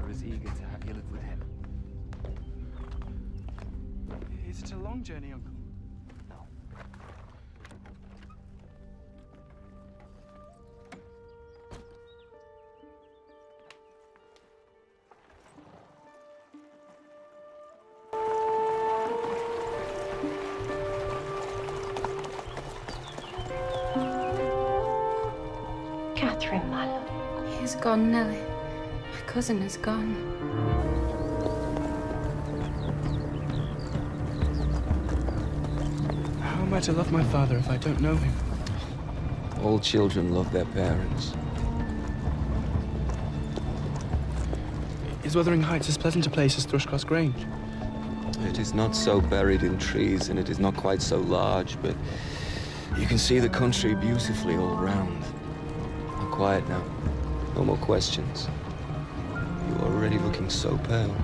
are as eager to have you live with him. Is it a long journey, Uncle? No. Catherine, my love. He's gone, Nellie. My cousin is gone. How am I to love my father if I don't know him? All children love their parents. Is Wuthering Heights as pleasant a place as Thrushcross Grange? It is not so buried in trees, and it is not quite so large, but you can see the country beautifully all round. Now, quiet now. No more questions. You are already looking so pale.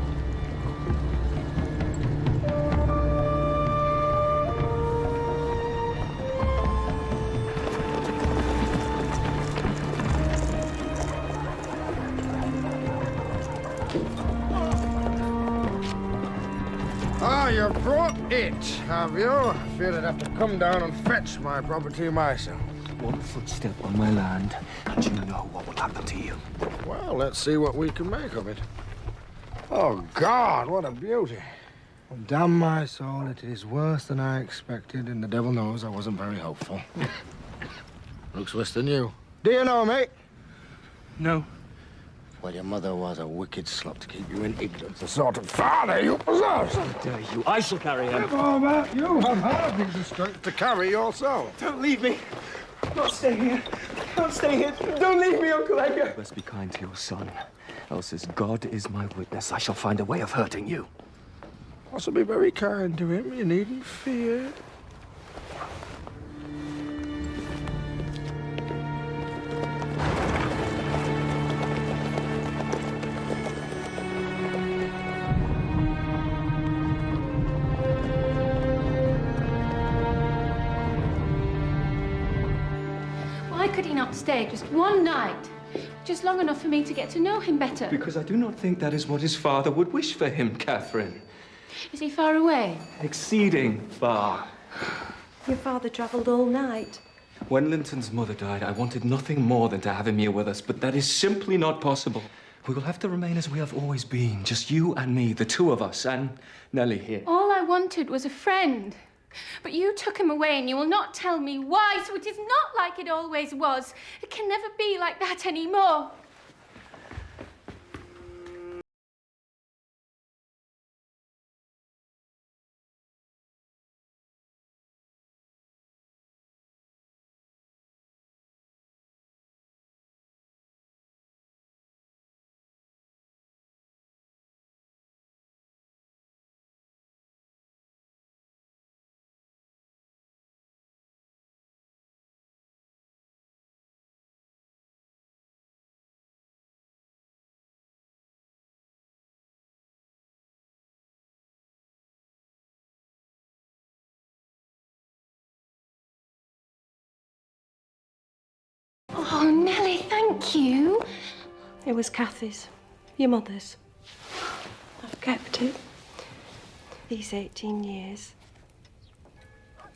Ah, you brought it, have you? I feared I'd have to come down and fetch my property myself. One footstep on my land, and you know what will happen to you. Well, let's see what we can make of it. Oh, God, what a beauty. Well, damn my soul, it is worse than I expected, and the devil knows I wasn't very hopeful. Looks worse than you. Do you know me? No. Well, your mother was a wicked slut to keep you in ignorance, the sort of father you possess. How dare you? I shall carry him. Never about you have hardly the strength to carry yourself. Don't leave me. I can't stay here. I can't stay here. Don't leave me, Uncle Edgar. You must be kind to your son, else as God is my witness, I shall find a way of hurting you. I shall be very kind to him. You needn't fear. Why could he not stay just one night? Just long enough for me to get to know him better. Because I do not think that is what his father would wish for him, Catherine. Is he far away? Exceeding far. Your father travelled all night. When Linton's mother died, I wanted nothing more than to have him here with us, but that is simply not possible. We will have to remain as we have always been, just you and me, the two of us, and Nellie here. All I wanted was a friend. But you took him away and you will not tell me why, so it is not like it always was. It can never be like that anymore. Oh, Nellie, thank you. It was Kathy's, your mother's. I've kept it. These 18 years.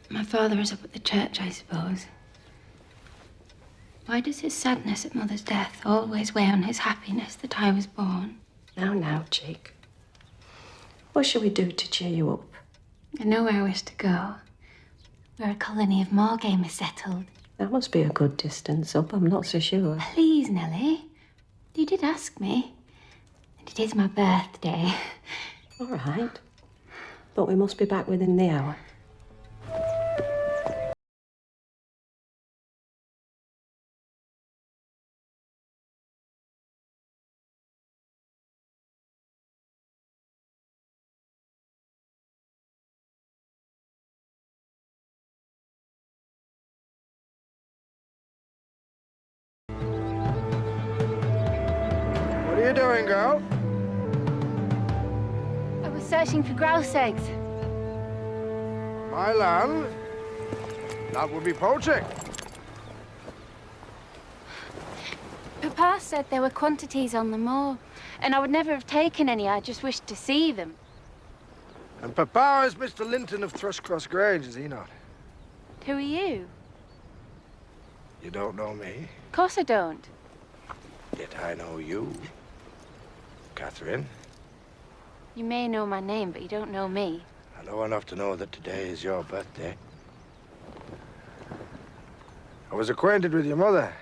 My father is up at the church, I suppose. Why does his sadness at Mother's death always weigh on his happiness that I was born? Now, chick. What shall we do to cheer you up? I know where I wish to go. Where a colony of moor game is settled. That must be a good distance up, I'm not so sure. Please, Nellie. You did ask me. And it is my birthday. All right. But we must be back within the hour. What are you doing, girl? I was searching for grouse eggs. My land? That would be poaching. Papa? Pa said there were quantities on the moor, and I would never have taken any. I just wished to see them. And Papa is Mr. Linton of Thrushcross Grange, is he not? Who are you? You don't know me, Of course I don't. yet I know you. Catherine, You may know my name, but you don't know me. I know enough to know that today is your birthday. I was acquainted with your mother.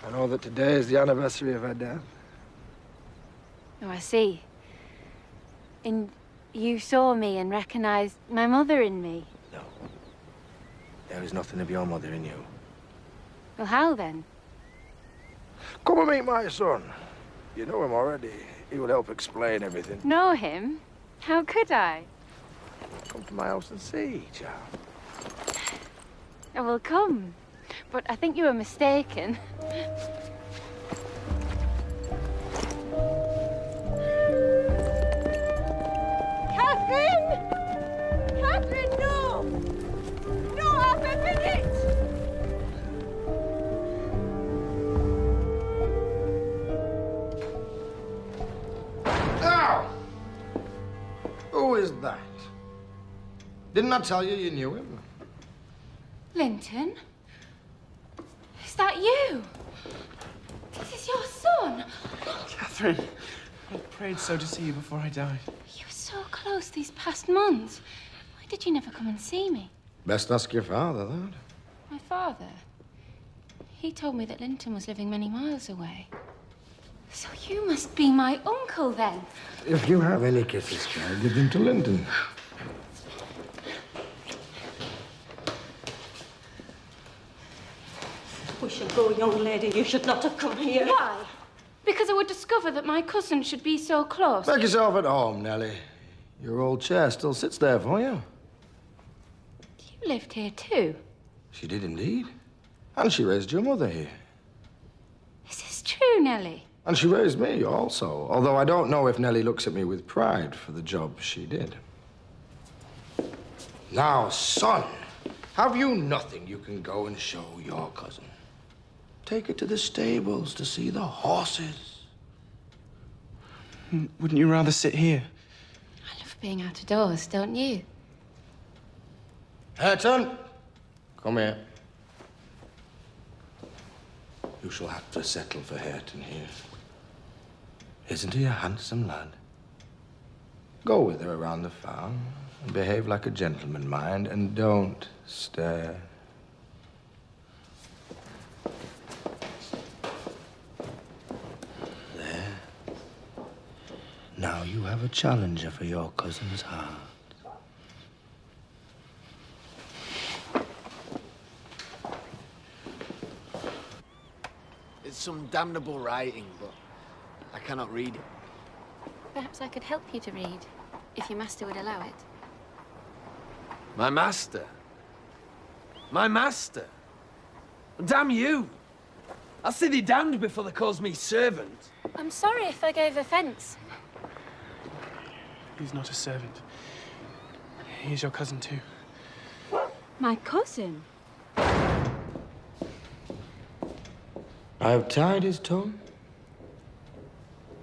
I know that today is the anniversary of her death. Oh, I see. And you saw me and recognized my mother in me. No. There is nothing of your mother in you. Well, how then? Come and meet my son. You know him already. He will help explain everything. Know him? How could I? Come to my house and see, child. I will come. But I think you were mistaken. Catherine! Catherine, no! No, half a minute! Now! Who is that? Didn't I tell you you knew him? Linton? Is that you? This is your son. Catherine, I prayed so to see you before I died. You were so close these past months. Why did you never come and see me? Best ask your father, that. My father? He told me that Linton was living many miles away. So you must be my uncle, then. If you have any kisses, child, give them to Linton. We shall go, young lady. You should not have come here. Why? Because I would discover that my cousin should be so close. Make yourself at home, Nellie. Your old chair still sits there for you. You lived here too. She did indeed. And she raised your mother here. Is this true, Nellie? And she raised me also, although I don't know if Nellie looks at me with pride for the job she did. Now, son, have you nothing you can go and show your cousin? Take her to the stables to see the horses. Wouldn't you rather sit here? I love being out of doors, don't you? Hareton, come here. You shall have to settle for Hareton here. Isn't he a handsome lad? Go with her around the farm and behave like a gentleman, mind, and don't stare. There. Now you have a challenger for your cousin's heart. It's some damnable writing, but I cannot read it. Perhaps I could help you to read, if your master would allow it. My master? My master? Damn you! I'll see thee damned before they calls me servant. I'm sorry if I gave offence. He's not a servant. He's your cousin, too. My cousin? I have tied his tongue.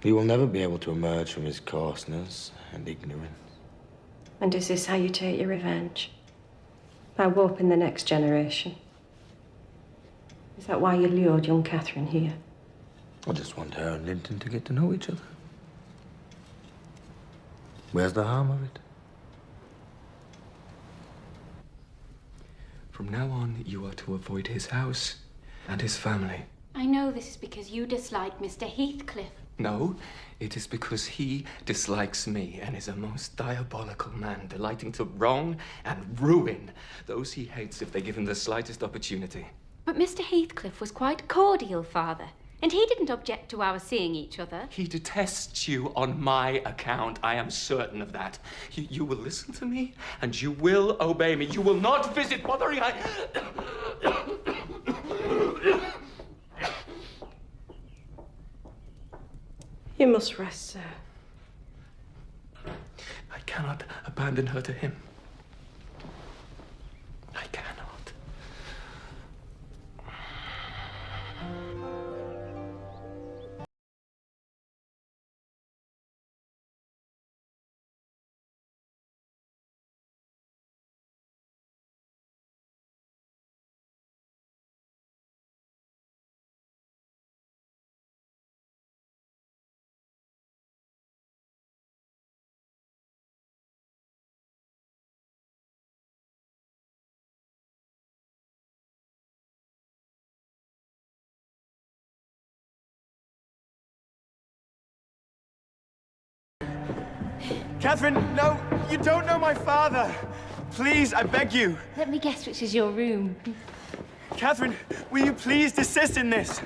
He will never be able to emerge from his coarseness and ignorance. And is this how you take your revenge? By warping the next generation? Is that why you lured young Catherine here? I just want her and Linton to get to know each other. Where's the harm of it? From now on, you are to avoid his house and his family. I know this is because you dislike Mr. Heathcliff. No, it is because he dislikes me and is a most diabolical man, delighting to wrong and ruin those he hates if they give him the slightest opportunity. But Mr. Heathcliff was quite cordial, Father, and he didn't object to our seeing each other. He detests you on my account. I am certain of that. You will listen to me and you will obey me. You will not visit bothering. You must rest, sir. I cannot abandon her to him. I cannot. Catherine, no, you don't know my father. Please, I beg you. Let me guess which is your room. Catherine, will you please desist in this?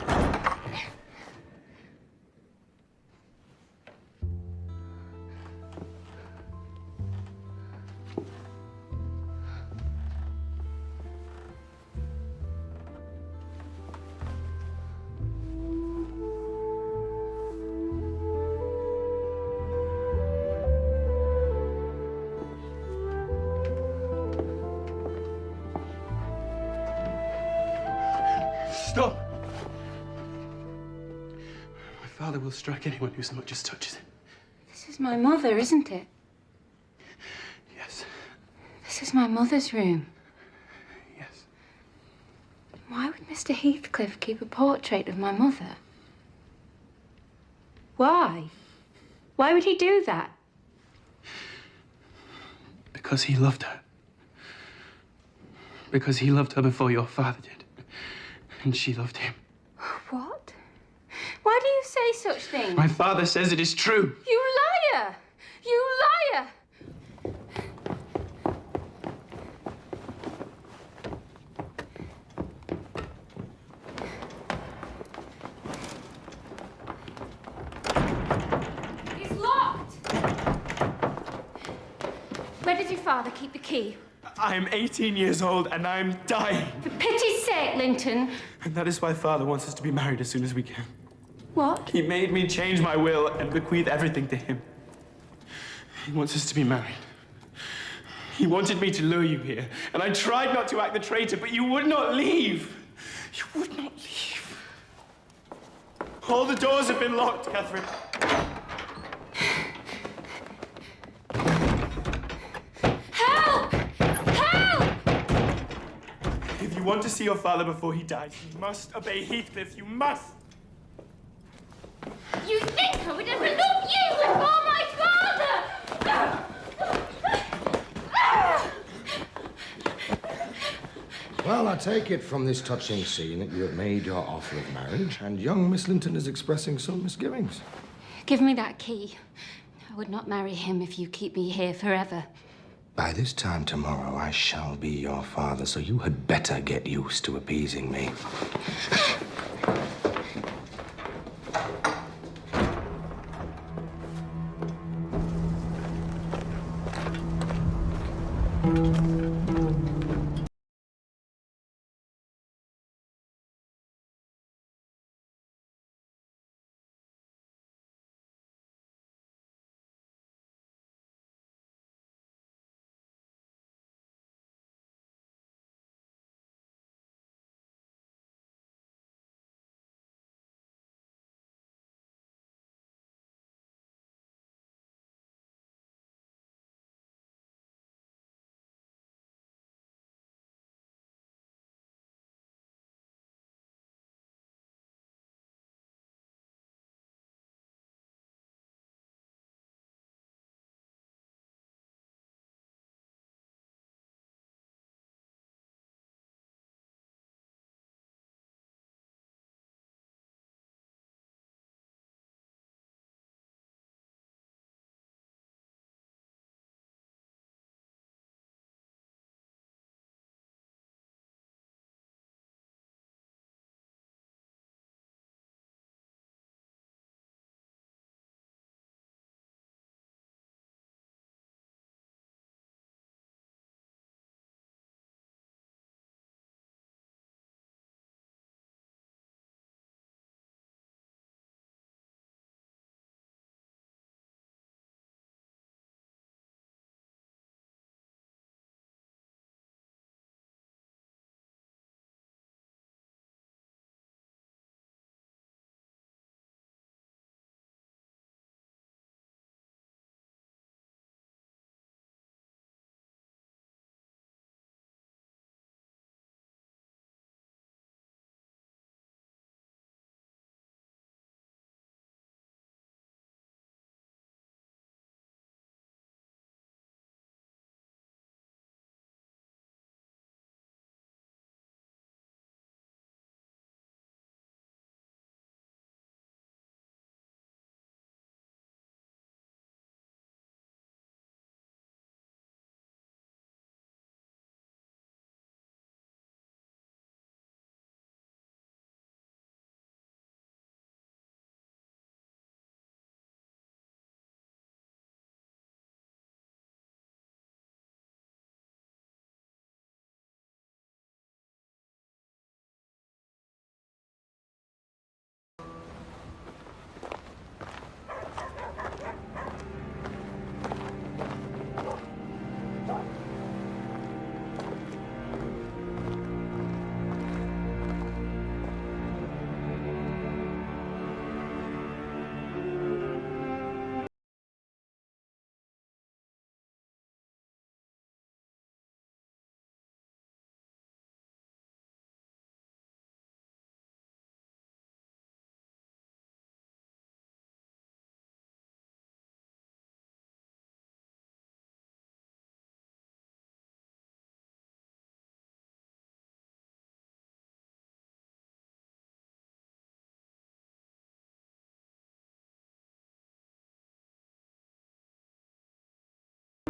Stop! My father will strike anyone who so much as touches him. This is my mother, isn't it? Yes. This is my mother's room. Yes. Why would Mr. Heathcliff keep a portrait of my mother? Why? Why would he do that? Because he loved her. Because he loved her before your father did. And she loved him. What? Why do you say such things? My father says it is true. You liar! You liar! It's locked! Where did your father keep the key? I am 18 years old and I'm dying. For pity's sake, Linton. And that is why father wants us to be married as soon as we can. What? He made me change my will and bequeath everything to him. He wants us to be married. He wanted me to lure you here, and I tried not to act the traitor, but you would not leave. You would not leave. All the doors have been locked, Catherine. Help! Help! If you want to see your father before he dies, you must obey Heathcliff. You must. You think I would ever love you before my father? Well, I take it from this touching scene that you have made your offer of marriage, and young Miss Linton is expressing some misgivings. Give me that key. I would not marry him if you keep me here forever. By this time tomorrow, I shall be your father, so you had better get used to appeasing me.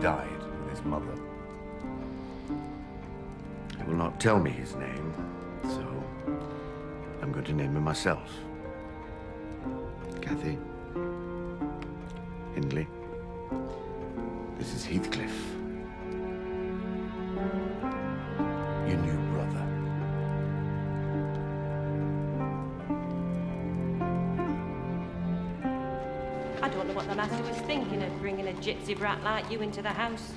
died with his mother. He will not tell me his name, so I'm going to name him myself. Kathy. Hindley. This is Heathcliff. Your new brother. I don't know what the master was thinking of bringing a gypsy brat like you into the house.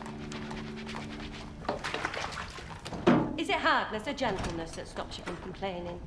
Is it hardness or gentleness that stops you from complaining?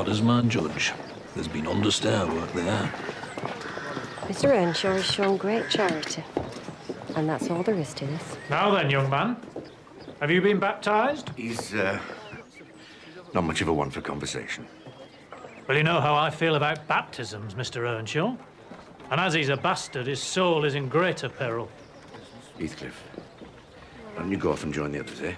As my judge, there's been understair work there. Mr. Earnshaw has shown great charity, and that's all there is to this. Now then, young man, have you been baptised? He's, not much of a one for conversation. Well, you know how I feel about baptisms, Mr. Earnshaw. And as he's a bastard, his soul is in greater peril. Heathcliff, why don't you go off and join the others, eh?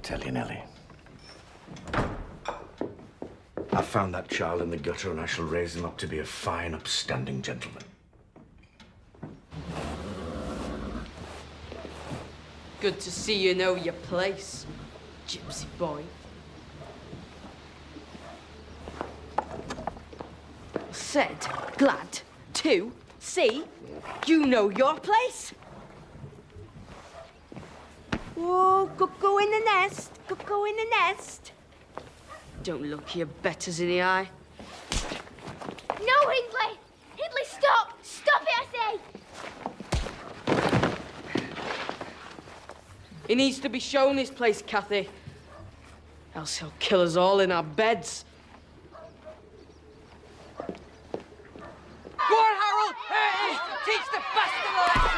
Tell you, Nellie. I found that child in the gutter, and I shall raise him up to be a fine, upstanding gentleman. Good to see you know your place, gypsy boy. Said, glad to see you know your place. Whoa, go in the nest. Go in the nest. Don't look your betters in the eye. No, Hindley! Hindley, stop! Stop it, I say! He needs to be shown his place, Kathy. Else he'll kill us all in our beds. Go on, Harold! Hey, teach the bastard a lesson!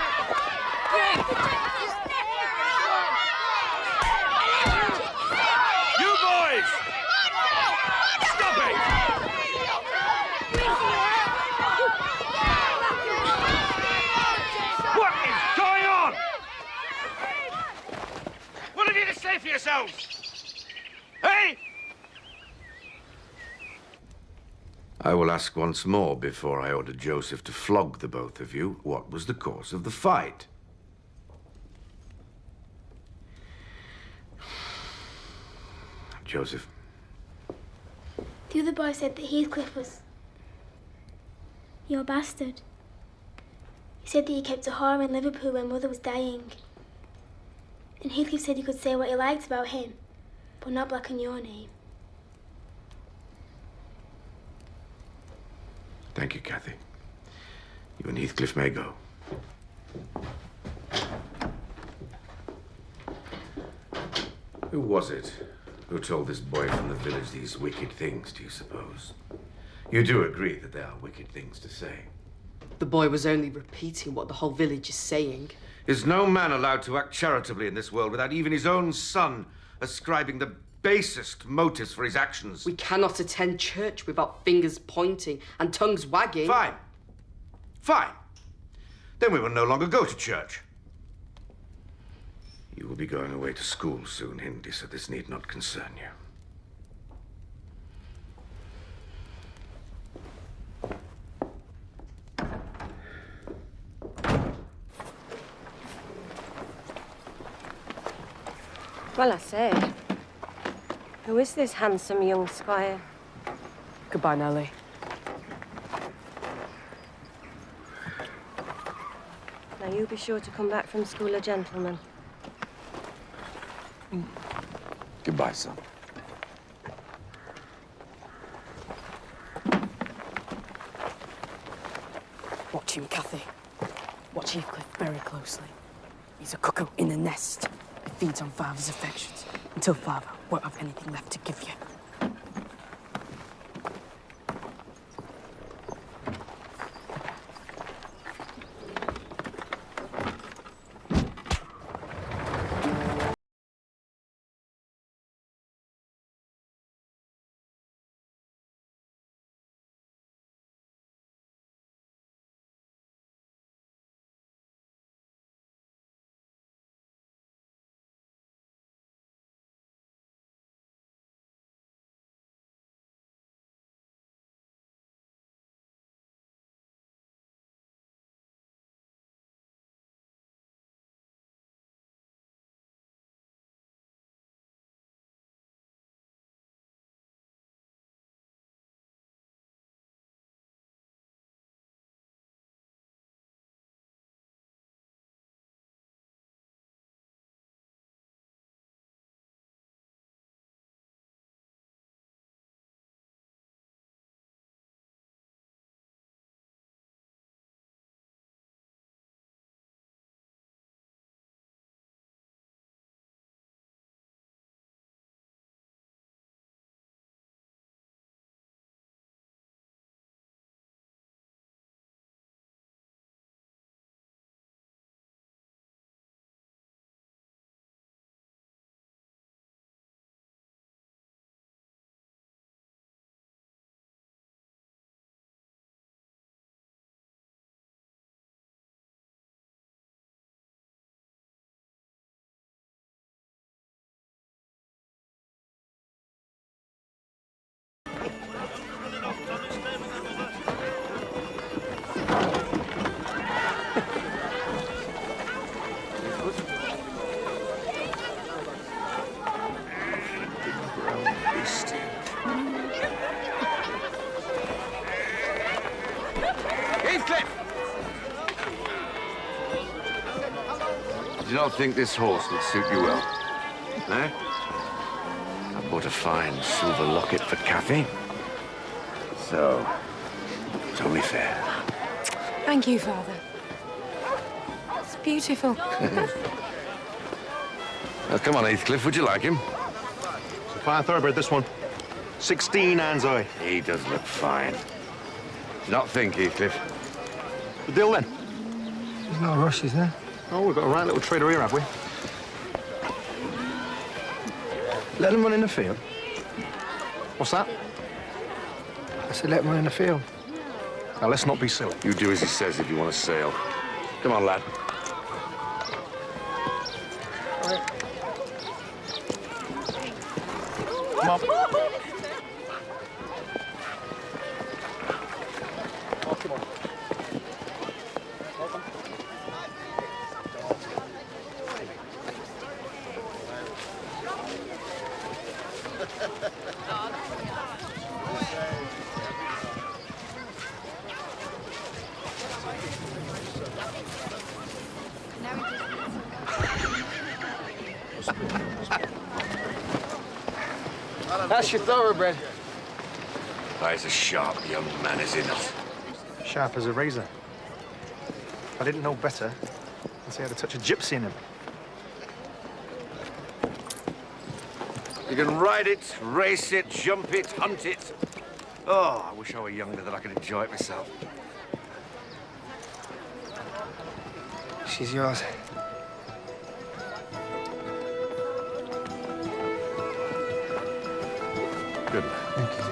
You boys! Stop it! What is going on? What have you to say for yourselves? Hey! I will ask once more before I order Joseph to flog the both of you. What was the cause of the fight? Joseph. The other boy said that Heathcliff was your bastard. He said that you kept a whore in Liverpool when Mother was dying. And Heathcliff said you could say what you liked about him, but not blacken your name. Thank you, Kathy. You and Heathcliff may go. Who was it who told this boy from the village these wicked things, do you suppose? You do agree that they are wicked things to say? The boy was only repeating what the whole village is saying. Is no man allowed to act charitably in this world without even his own son ascribing the basest motives for his actions? We cannot attend church without fingers pointing and tongues wagging. Fine. Fine. Then we will no longer go to church. You will be going away to school soon, Hindley, so this need not concern you. Well, I say, who is this handsome young squire? Goodbye, Nellie. Now, you be sure to come back from school a gentleman. Goodbye, son. Watch him, Cathy. Watch Heathcliff very closely. He's a cuckoo in a nest. He feeds on Father's affections until Father won't have anything left to give you. Do you not think this horse would suit you well? Eh? I bought a fine silver locket for Cathy. So, it's only fair. Thank you, Father. It's beautiful. Now, come on, Heathcliff, would you like him? It's a fine thoroughbred, this one. 16 hands eye. He does look fine. Do you not think, Heathcliff? The deal, then? There's no rush, is there? Oh, we've got a right little trader here, have we? Let him run in the field. What's that? I said let him run in the field. Now, let's not be silly. You do as he says if you want to sail. Come on, lad. Come on. That's your thoroughbred. Why, he's a sharp young man, is he not? Sharp as a razor. I didn't know better until he had a touch of gypsy in him. You can ride it, race it, jump it, hunt it. Oh, I wish I were younger that I could enjoy it myself. She's yours. Good. Thank you.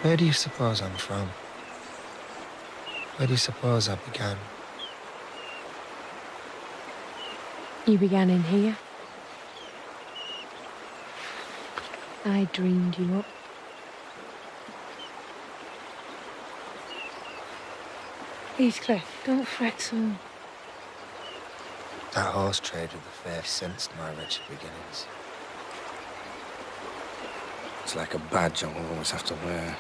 Where do you suppose I'm from? Where do you suppose I began? You began in here. I dreamed you up. Heathcliff, don't fret so. That horse trade with the fair sensed my wretched beginnings. It's like a badge I will always have to wear.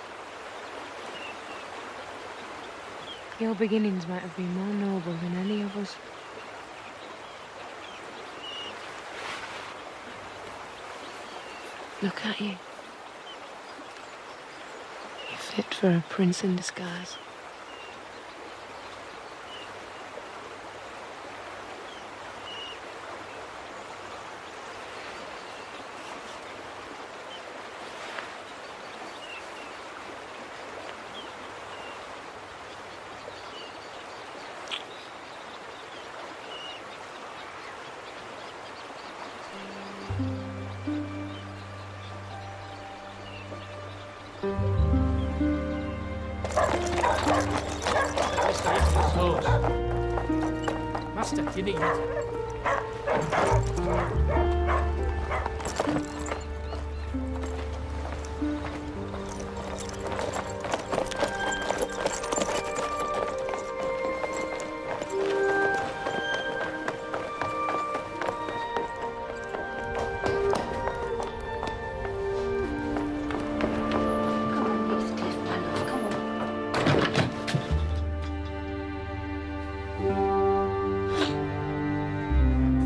Your beginnings might have been more noble than any of us. Look at you. You're fit for a prince in disguise. Master, you need it.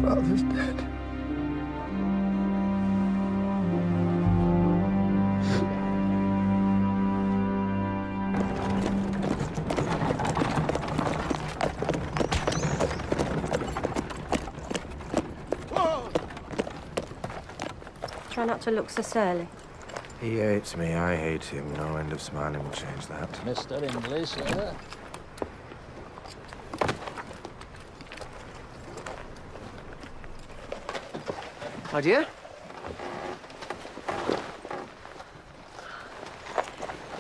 Father's dead. Try not to look so surly. He hates me, I hate him. No end of smiling will change that. Mr. English, sir. My dear?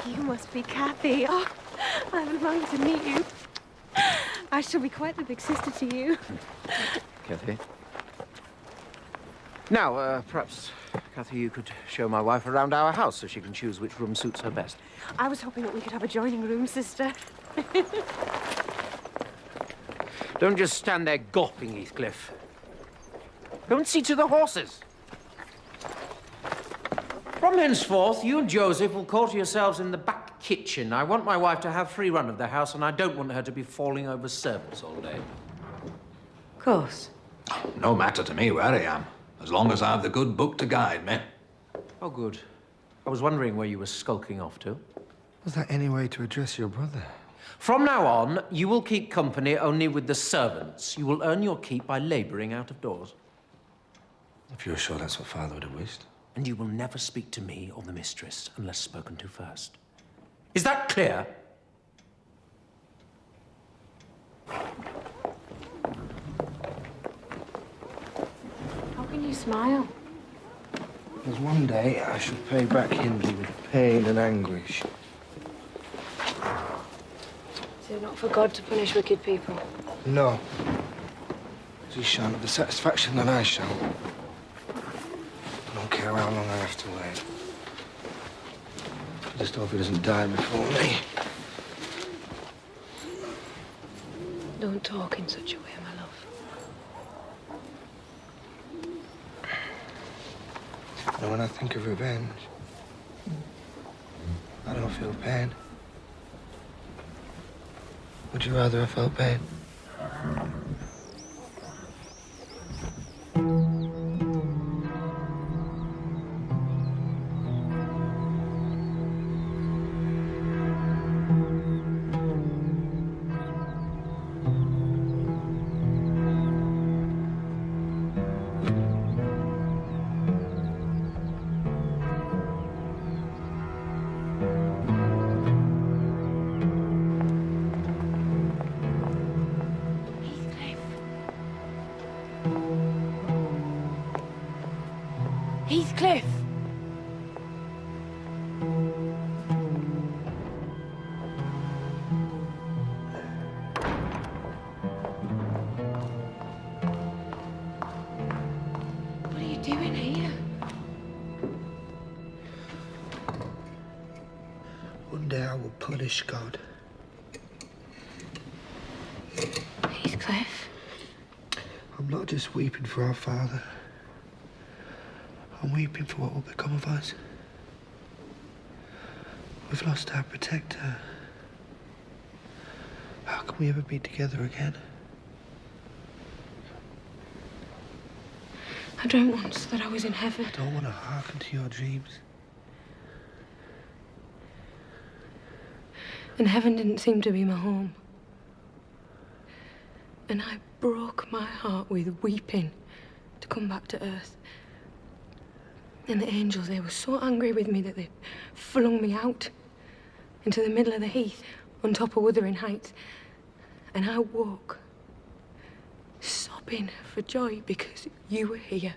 You must be Kathy. Oh, I've longed to meet you. I shall be quite the big sister to you. Kathy. Now, perhaps, Kathy, you could show my wife around our house so she can choose which room suits her best. I was hoping that we could have a joining room, sister. Don't just stand there gawping, Heathcliff. Go and see to the horses. From henceforth, you and Joseph will quarter yourselves in the back kitchen. I want my wife to have free run of the house, and I don't want her to be falling over servants all day. Of course. No matter to me where I am, as long as I have the good book to guide me. Oh, good. I was wondering where you were skulking off to. Was that any way to address your brother? From now on, you will keep company only with the servants. You will earn your keep by labouring out of doors. If you're sure that's what Father would have wished. And you will never speak to me or the mistress unless spoken to first. Is that clear? How can you smile? Because one day I shall pay back Hindley with pain and anguish. Is it not for God to punish wicked people? No. He shan't have the satisfaction that I shall. I don't care how long I have to wait. I just hope he doesn't die before me. Don't talk in such a way, my love. And when I think of revenge, I don't feel pain. Would you rather have felt pain? One day I will punish God. Heathcliff? I'm not just weeping for our father. I'm weeping for what will become of us. We've lost our protector. How can we ever be together again? I dreamt once that I was in heaven. I don't want to hearken to your dreams. And heaven didn't seem to be my home. And I broke my heart with weeping to come back to earth. And the angels, they were so angry with me that they flung me out into the middle of the heath on top of Wuthering Heights. And I woke sobbing for joy because you were here.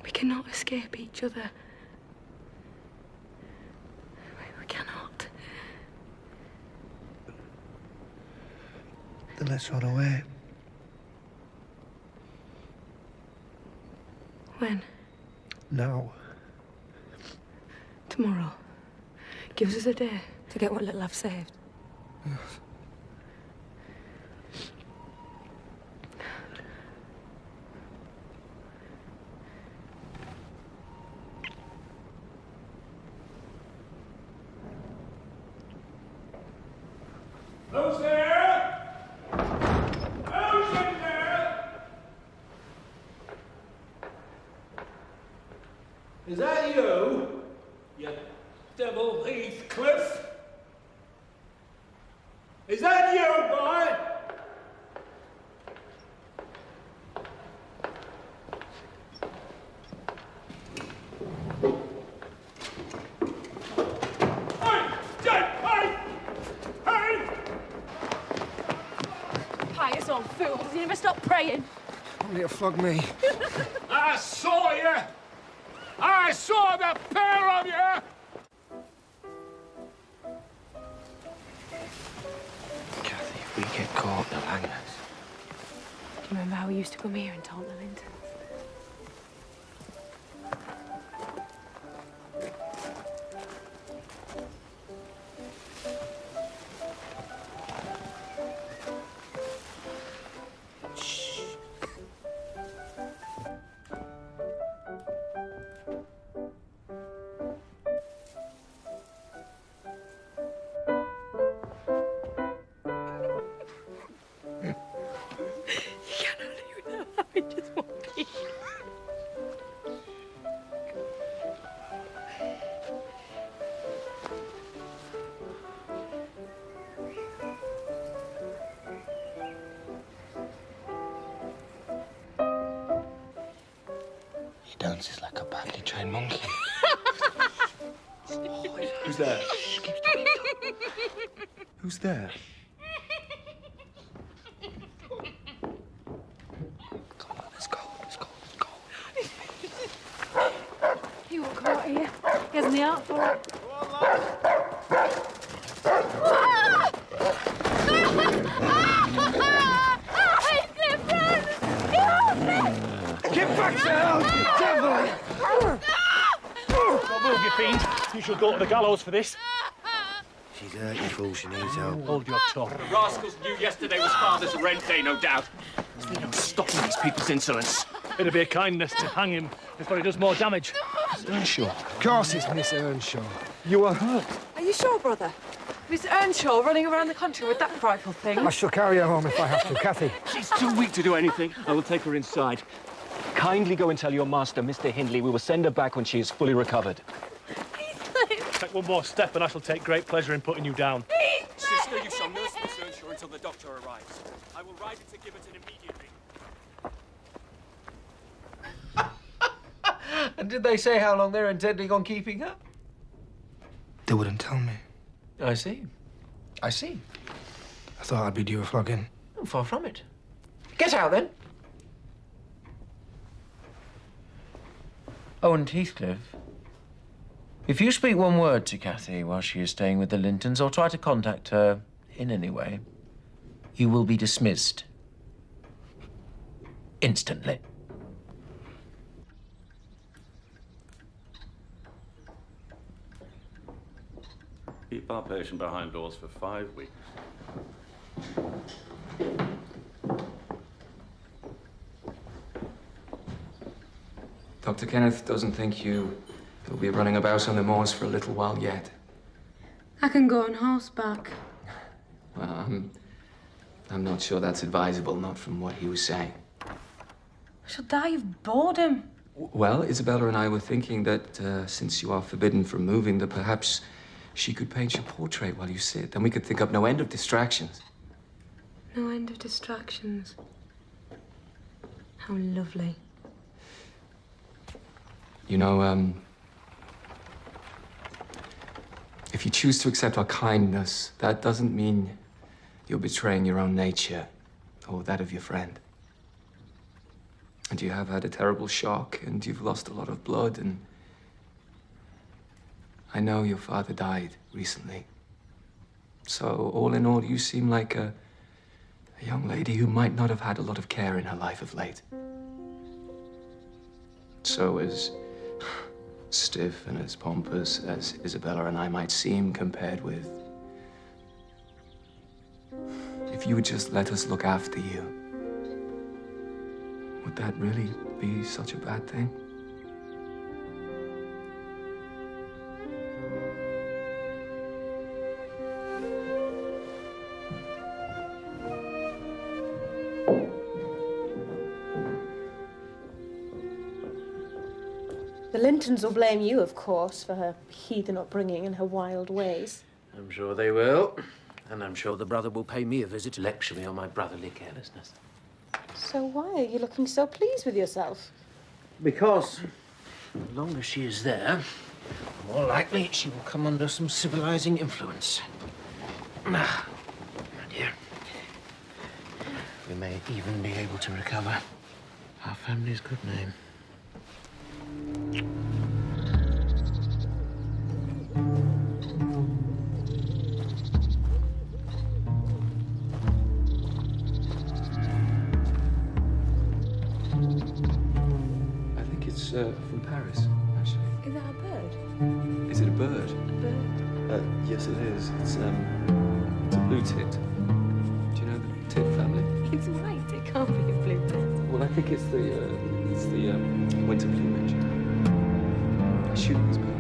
We cannot escape each other. We cannot. Then let's run away. When? Now. Tomorrow. Gives us a day to get what little I've saved. Yes. Who's there? Who's in there? Is that you? You devil Heathcliff? Is that you, boy? Pious old fools, you never stop praying. Only to flog me. I saw you! I saw the pair of you! Kathy, if we get caught, they'll hang us. Do you remember how we used to come here and taunt the Lintons? He dances like a badly trained monkey. Who's there? Who's there? Come on, let's go, let's go, let's go. He won't come out here. He hasn't the art for it. Get back to hell, you devil! Don't move, you fiend. You shall go to the gallows for this. She's hurt, you fool. She needs help. Hold your tongue. The rascals knew yesterday was Father's rent day, no doubt. There's no stopping these people's insolence. It'd be a kindness to hang him before he does more damage. Earnshaw. Of course it's Miss Earnshaw. You were hurt. Are you sure, brother? Miss Earnshaw running around the country with that frightful thing? I shall carry her home if I have to, Kathy. She's too weak to do anything. I will take her inside. Kindly go and tell your master, Mr. Hindley, we will send her back when she is fully recovered. Take one more step and I shall take great pleasure in putting you down. Sister, you shall nurse Miss Earnshaw until the doctor arrives. I will ride into Gibberton immediately. And did they say how long they're intending on keeping her? They wouldn't tell me. I see. I see. I thought I'd be due a flogging. Oh, far from it. Get out, then. Oh, and Heathcliff, if you speak one word to Kathy while she is staying with the Lintons or try to contact her in any way, you will be dismissed. Instantly. keep our patient behind doors for 5 weeks. Dr. Kenneth doesn't think you'll be running about on the moors for a little while yet. I can go on horseback. Well, I'm not sure that's advisable, not from what he was saying. I shall die of boredom. Well, Isabella and I were thinking that since you are forbidden from moving, that perhaps she could paint your portrait while you sit. Then we could think up no end of distractions. No end of distractions. How lovely. You know, if you choose to accept our kindness, that doesn't mean you're betraying your own nature or that of your friend. And you have had a terrible shock, and you've lost a lot of blood, and I know your father died recently. So, all in all, you seem like a young lady who might not have had a lot of care in her life of late. So, as stiff and as pompous as Isabella and I might seem compared with, if you would just let us look after you, would that really be such a bad thing? The Lintons will blame you, of course, for her heathen upbringing and her wild ways. I'm sure they will. And I'm sure the brother will pay me a visit to lecture me on my brotherly carelessness. So why are you looking so pleased with yourself? Because as long as she is there, more likely she will come under some civilizing influence. Ah, my dear. We may even be able to recover our family's good name. From Paris, actually. Is that a bird? Is it a bird? A bird? Yes, it is. It's a blue tit. Do you know the tit family? It's white. It can't be a blue tit. Well, I think it's the winter plumage. I shoot this bird.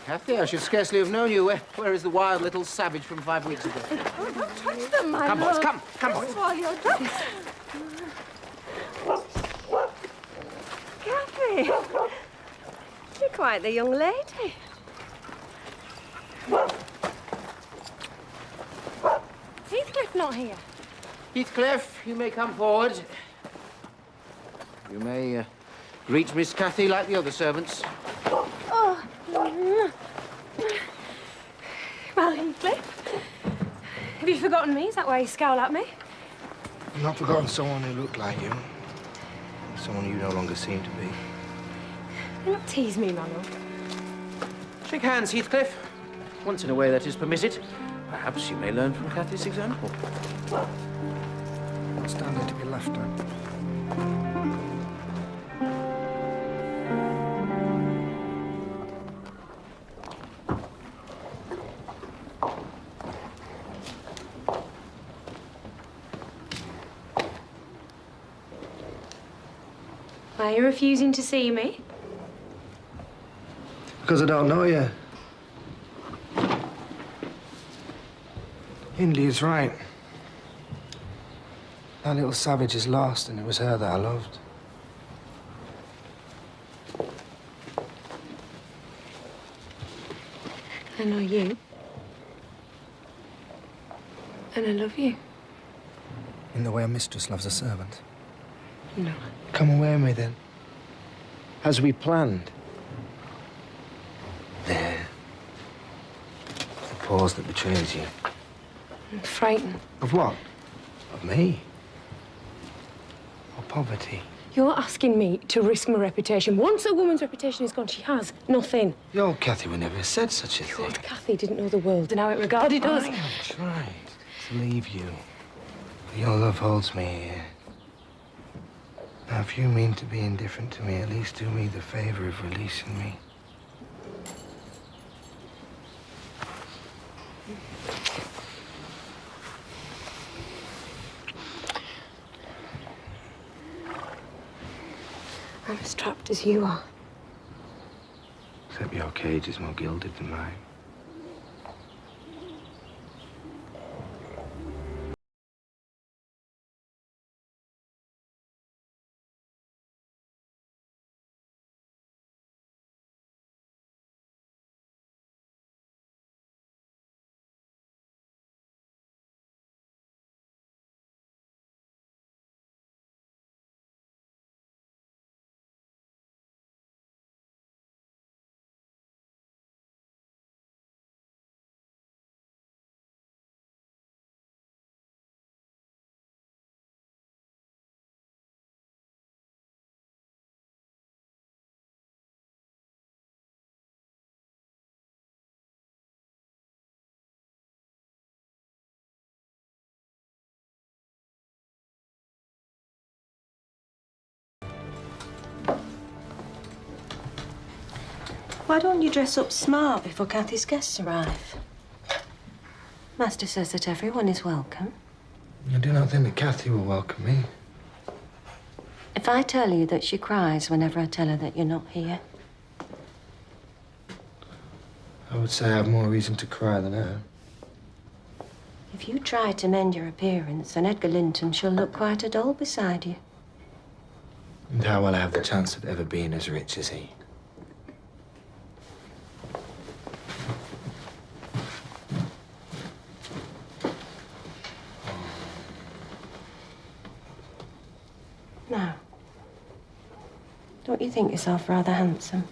Kathy, I should scarcely have known you. Where is the wild little savage from 5 weeks ago? Oh, don't touch them, my Come, love. boys, come, boys. Swallow your drops. Kathy, you're quite the young lady. Heathcliff not here. Heathcliff, you may come forward. You may greet Miss Kathy like the other servants. Oh. Well, Heathcliff, have you forgotten me? Is that why you scowl at me? I've not forgotten someone who looked like you. Someone you no longer seem to be. Do not tease me, my love. Shake hands, Heathcliff. Once in a way that is permitted. Perhaps you may learn from Cathy's example. Standing to be left at. Why are you refusing to see me? Because I don't know you. Indy's right. That little savage is lost, and it was her that I loved. I know you. And I love you. In the way a mistress loves a servant. No. Come away with me, then. As we planned. There. The pause that betrays you. I'm frightened. Of what? Of me? Or poverty? You're asking me to risk my reputation. Once a woman's reputation is gone, she has nothing. Your Cathy would never have said such a thing. Your Cathy didn't know the world and how it regarded us. I have tried to leave you. But your love holds me here. Now, if you mean to be indifferent to me, at least do me the favor of releasing me. I'm as trapped as you are. Except your cage is more gilded than mine. Why don't you dress up smart before Cathy's guests arrive? Master says that everyone is welcome. I do not think that Cathy will welcome me. If I tell you that she cries whenever I tell her that you're not here, I would say I have more reason to cry than her. if you try to mend your appearance, then Edgar Linton shall look quite a doll beside you. And how will I have the chance of ever being as rich as he? Now, don't you think yourself rather handsome?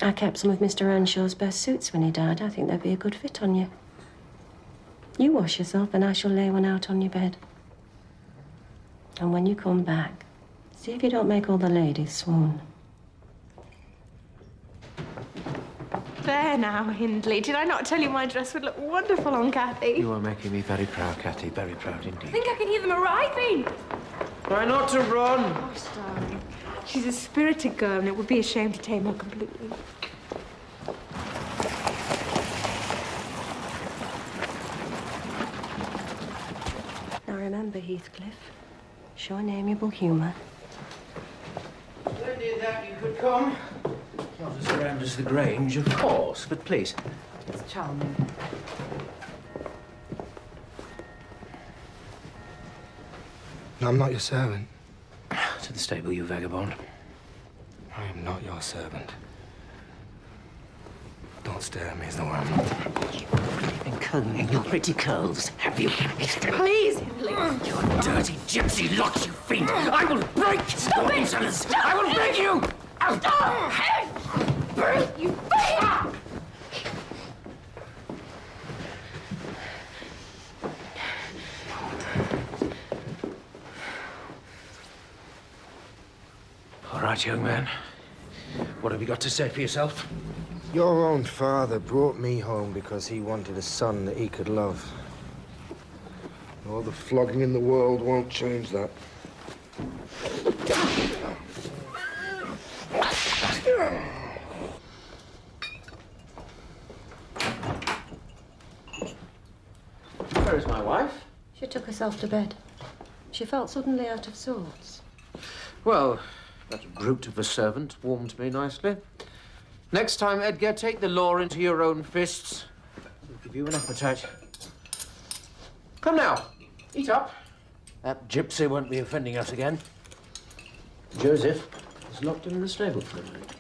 I kept some of Mr. Earnshaw's best suits when he died. I think they'd be a good fit on you. You wash yourself and I shall lay one out on your bed. And when you come back, see if you don't make all the ladies swoon. There now, Hindley. Did I not tell you my dress would look wonderful on Cathy? You are making me very proud, Cathy. Very proud I indeed. think I can hear them arriving. Try not to run. Gosh, darling. She's a spirited girl, and it would be a shame to tame her completely. Now remember, Heathcliff, show an amiable humour. Splendid that you could come. Not as grand as the Grange, of course, but please. It's charming. No, I'm not your servant. To the stable, you vagabond. I am not your servant. Don't stare at me as though I'm not. Been combing your pretty curls, have you? Please, Hindley. You dirty gypsy lot, you fiend! I will break Stop your it! insolence! Stop I will it! break you! Out! Stop! Break, you fiend! All right, young man. What have you got to say for yourself? Your own father brought me home because he wanted a son that he could love. All the flogging in the world won't change that. Where is my wife? She took herself to bed. She felt suddenly out of sorts. Well, that brute of a servant warmed me nicely. Next time, Edgar, take the law into your own fists. It'll give you an appetite. Come now, eat up. That gypsy won't be offending us again. Joseph is locked in the stable for a minute.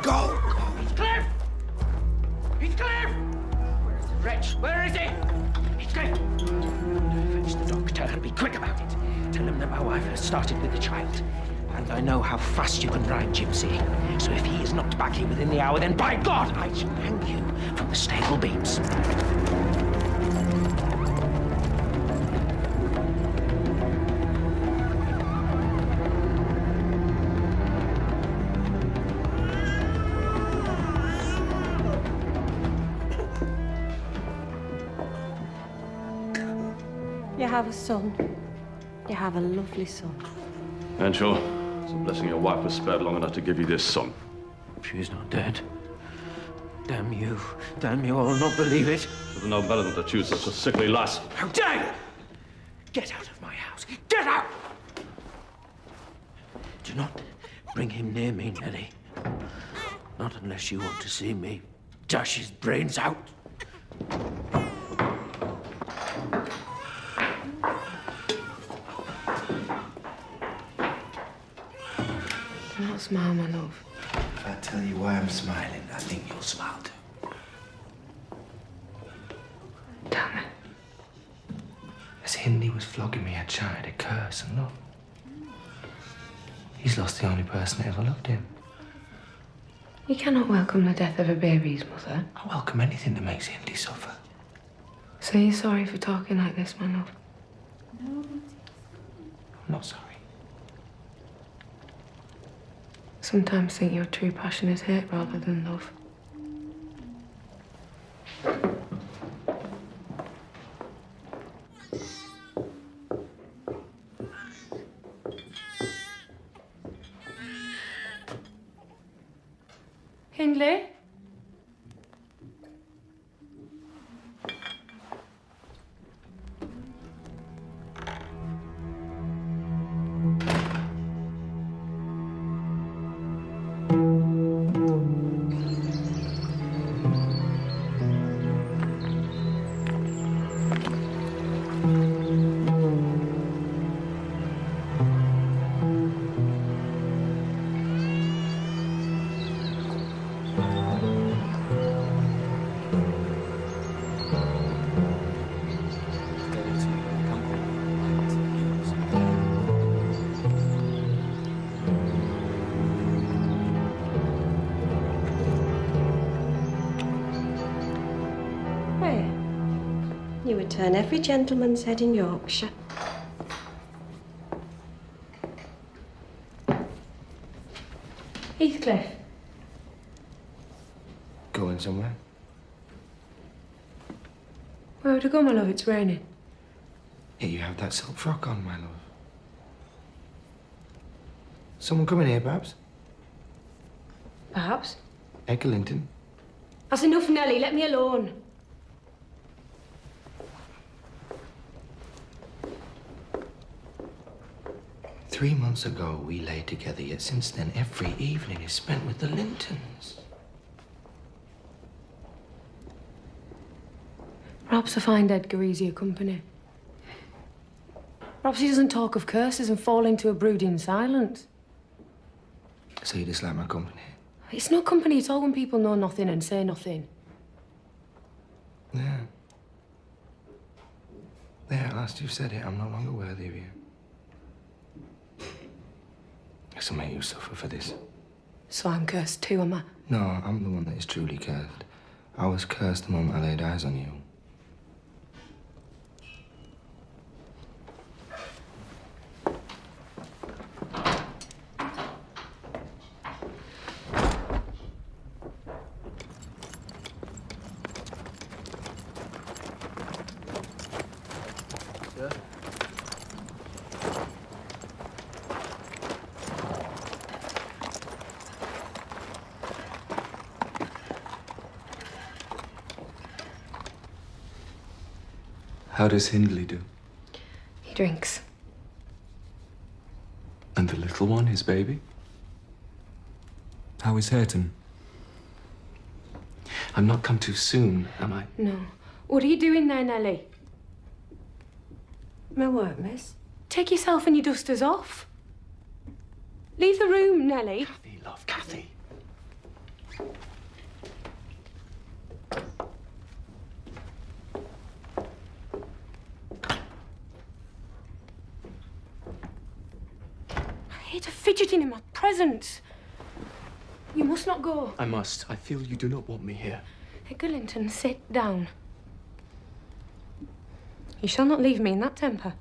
Go! Heathcliff! Heathcliff! Where is the wretch? Where is he? Heathcliff! Fetch the doctor and be quick about it. Tell him that my wife has started with the child. And I know how fast you can ride, Gypsy. So if he is not back here within the hour, then by God, I shall hang you from the stable beams. You have a son. You have a lovely son. Earnshaw, it's a blessing your wife was spared long enough to give you this son. She's not dead. Damn you. Damn you, I'll not believe it. There's no better than to choose such a sickly lass. How dare you! Get out of my house. Get out! Do not bring him near me, Nellie. Not unless you want to see me dash his brains out. Do not smile, my love. If I tell you why I'm smiling, I think you'll smile too. Tell me. As Hindi was flogging me, I tried to curse and love. He's lost the only person that ever loved him. You cannot welcome the death of a baby's mother. I welcome anything that makes Hindi suffer. So you're sorry for talking like this, my love? I'm not sorry. Sometimes think your true passion is hate rather than love. Hindley? You would turn every gentleman's head in Yorkshire. Heathcliff. Going somewhere? Where would I go, my love? It's raining. Yeah, you have that silk frock on, my love. Someone coming here, perhaps? Perhaps. Edgar Linton. That's enough, Nellie. Let me alone. 3 months ago, we lay together, yet since then, every evening is spent with the Lintons. Perhaps I find Edgar easier company. Perhaps he doesn't talk of curses and fall into a brooding silence. So you dislike my company? It's not company at all when people know nothing and say nothing. Yeah. There, at last you've said it. I'm no longer worthy of you. I shall make you suffer for this. So I'm cursed too, am I? No, I'm the one that is truly cursed. I was cursed the moment I laid eyes on you. How does Hindley do? He drinks. And the little one, his baby? How is Hareton? I'm not come too soon, am I? No. What are you doing there, Nellie? My what, miss? Take yourself and your dusters off. Leave the room, Nellie. Kathy, love, Kathy. I hate her fidgeting in my presence. You must not go. I must. I feel you do not want me here. Edgar Linton, sit down. You shall not leave me in that temper.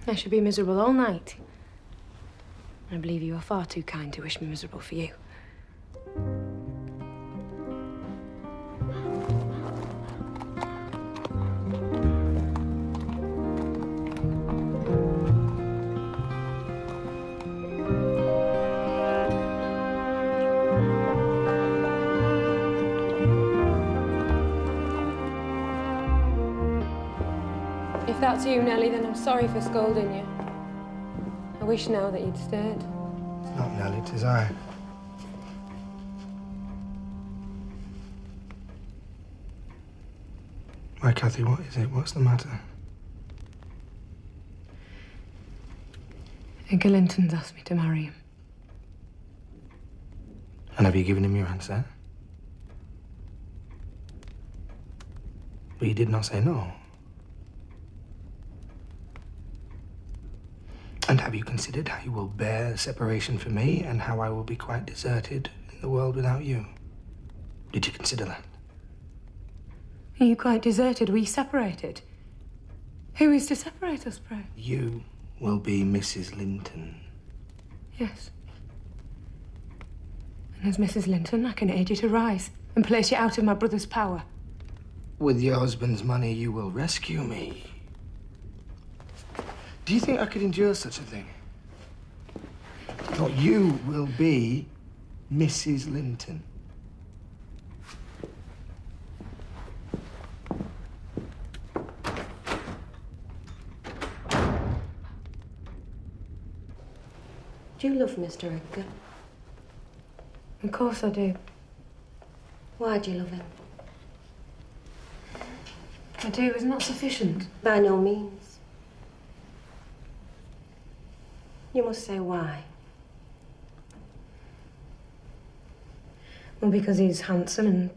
I should be miserable all night. I believe you are far too kind to wish me miserable for you. If that's you, Nellie, then I'm sorry for scolding you. I wish now that you'd stayed. It's not Nellie, 'tis I. Why, Kathy, what is it? What's the matter? Edgar Linton's asked me to marry him. And have you given him your answer? But you did not say no. And have you considered how you will bear separation from me and how I will be quite deserted in the world without you? Did you consider that? Are you quite deserted? We separated. Who is to separate us, pray? You will be Mrs. Linton. Yes. And as Mrs. Linton, I can aid you to rise and place you out of my brother's power. With your husband's money, you will rescue me. Do you think I could endure such a thing? No, you will be Mrs. Linton. Do you love Mr. Edgar? Of course I do. Why do you love him? I do. It's not sufficient. By no means. You must say why. Well, because he's handsome and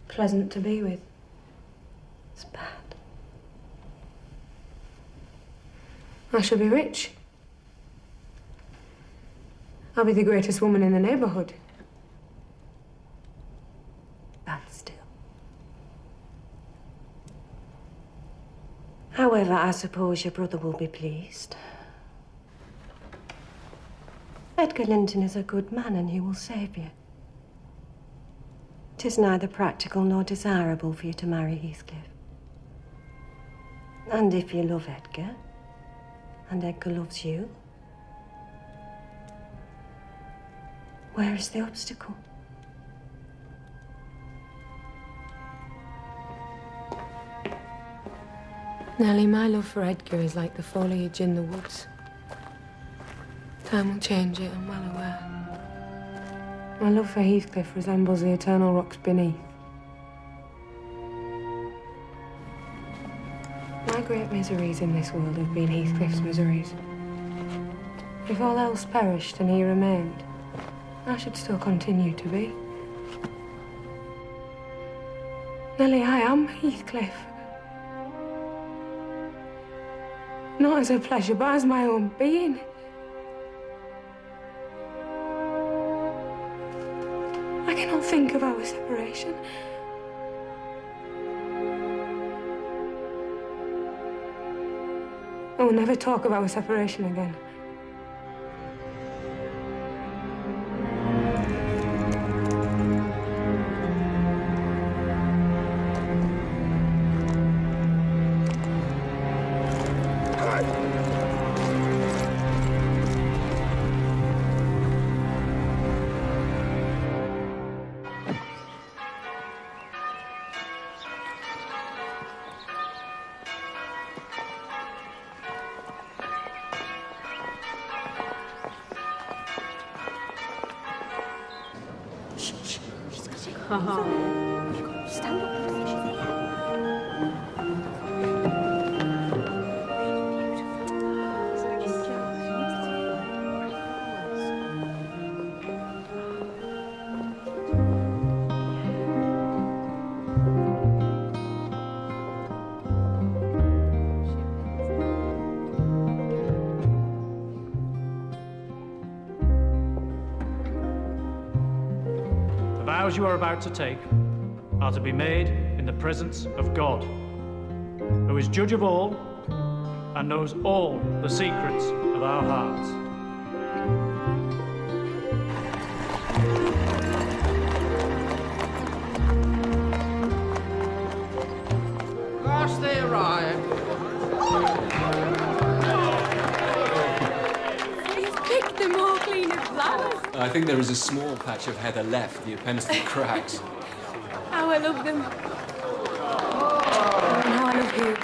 pleasant to be with. It's bad. I shall be rich. I'll be the greatest woman in the neighborhood. Bad still. However, I suppose your brother will be pleased. Edgar Linton is a good man and he will save you. 'Tis neither practical nor desirable for you to marry Heathcliff. And if you love Edgar, and Edgar loves you, where is the obstacle? Nellie, my love for Edgar is like the foliage in the woods. Time will change it, I'm well aware. My love for Heathcliff resembles the eternal rocks beneath. My great miseries in this world have been Heathcliff's miseries. If all else perished and he remained, I should still continue to be. Nellie, I am Heathcliff. Not as a pleasure, but as my own being. I cannot think of our separation. I will never talk of our separation again. Stand up. The vows you are about to take are to be made in the presence of God, who is judge of all and knows all the secrets of our hearts. Last they arrived. He's picked them all clean of flowers. I think there is a small patch of heather left. The appendix cracks. How I love them. And how I love you.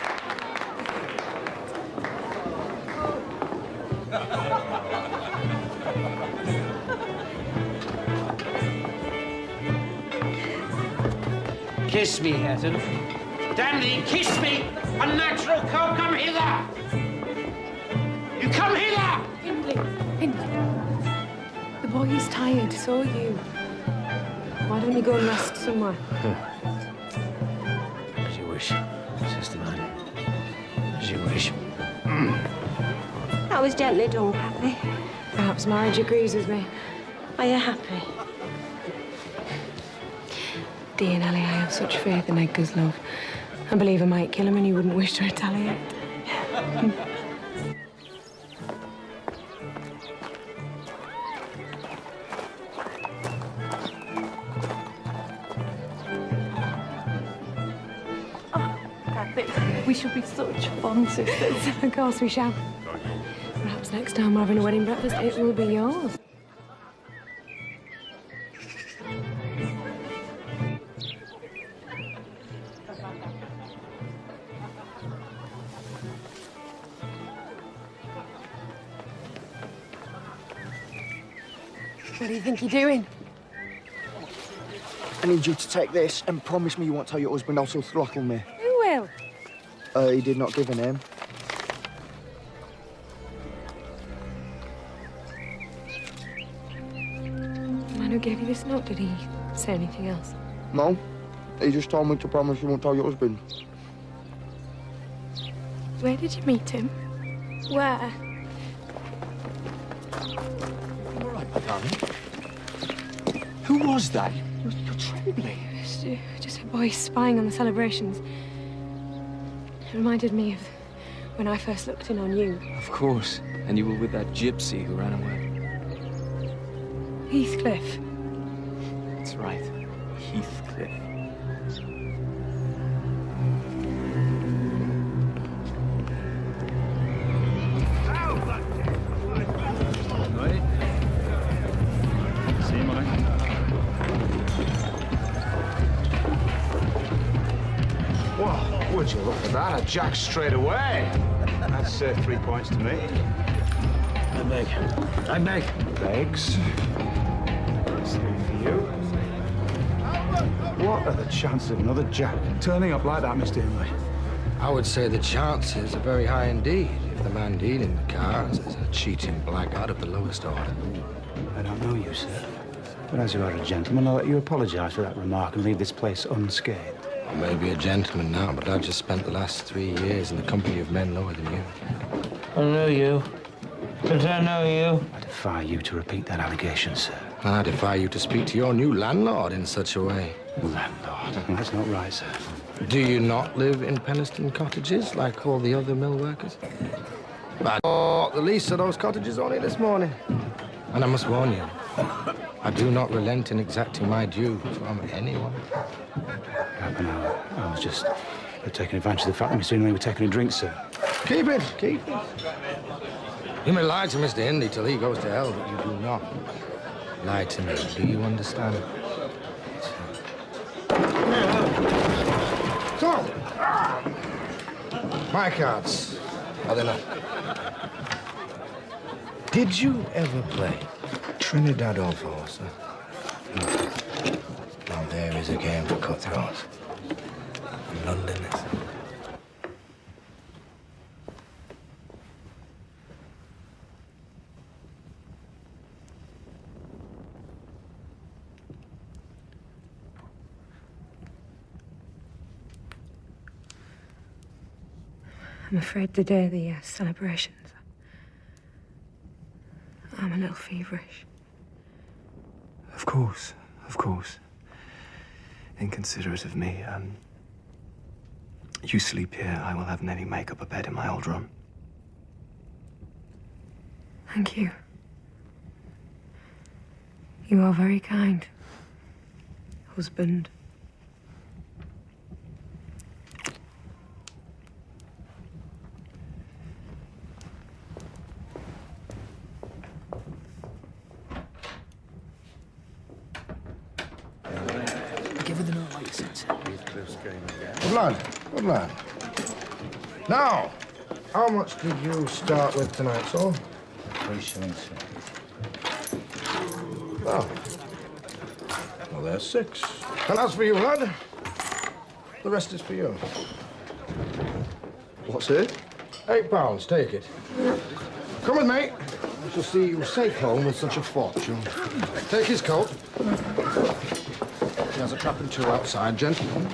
Kiss me, Hetton. Damn thee, kiss me! Unnatural cow, come hither! You come hither! Hindley. The boy is tired, so are you. Why don't you go and rest somewhere? As you wish, Sister Mine. As you wish. That was gently done, Kathy. Perhaps marriage agrees with me. Are you happy? Dear Nellie, I have such faith in Edgar's love. I believe I might kill him and he wouldn't wish to retaliate. We should be such fond sisters. Of course we shall. Perhaps next time we're having a wedding breakfast, it will be yours. What do you think you're doing? I need you to take this and promise me you won't tell your husband else he'll throttle me. Who will? He did not give a name. The man who gave you this note, did he say anything else? No. He just told me to promise you won't tell your husband. Where did you meet him? Where? All right, darling. Who was that? You're trembling. Just a boy spying on the celebrations. It reminded me of when I first looked in on you. Of course. And you were with that gypsy who ran away. Heathcliff. That's right. Heathcliff. See you, mate. Whoa. Would you look at that? A jack straight away. That's 3 points to me. I beg. I beg. Begs. That's 3 for you. What are the chances of another jack turning up like that, Mr. Hindley? I would say the chances are very high indeed if the man dealing the cards is a cheating blackguard of the lowest order. I don't know you, sir. But as you are a gentleman, I'll let you apologize for that remark and leave this place unscathed. I may be a gentleman now, but I've just spent the last 3 years in the company of men lower than you. I know you. But I know you. I defy you to repeat that allegation, sir. I defy you to speak to your new landlord in such a way. Landlord? That's not right, sir. Do you not live in Penistone cottages like all the other mill workers? I bought the lease of those cottages only this morning. And I must warn you, I do not relent in exacting my due from anyone. I was just taking advantage of the fact that Mr. Hindley were taking a drink, sir. Keep it, keep it. You may lie to Mr. Hindley till he goes to hell, but you do not lie to me. Do you understand? So, my cards. Are they not? Did you ever play Trinidad or Forza? No. Now there is a game for cutthroats. Londoners. I'm afraid the day of the celebrations, I'm a little feverish. Of course, of course. Inconsiderate of me. You sleep here. I will have Nellie make up a bed in my old room. Thank you. You are very kind, husband. Give her the note like you said, sir. Good lad, good lad. Now, how much did you start with tonight, so? 3 shillings, sir. Oh. Well, there's 6. And as for you, lad, the rest is for you. What's it? £8, take it. Come with me. I shall see you safe home with such a fortune. Take his coat. He has a trap and 2 outside, gentlemen.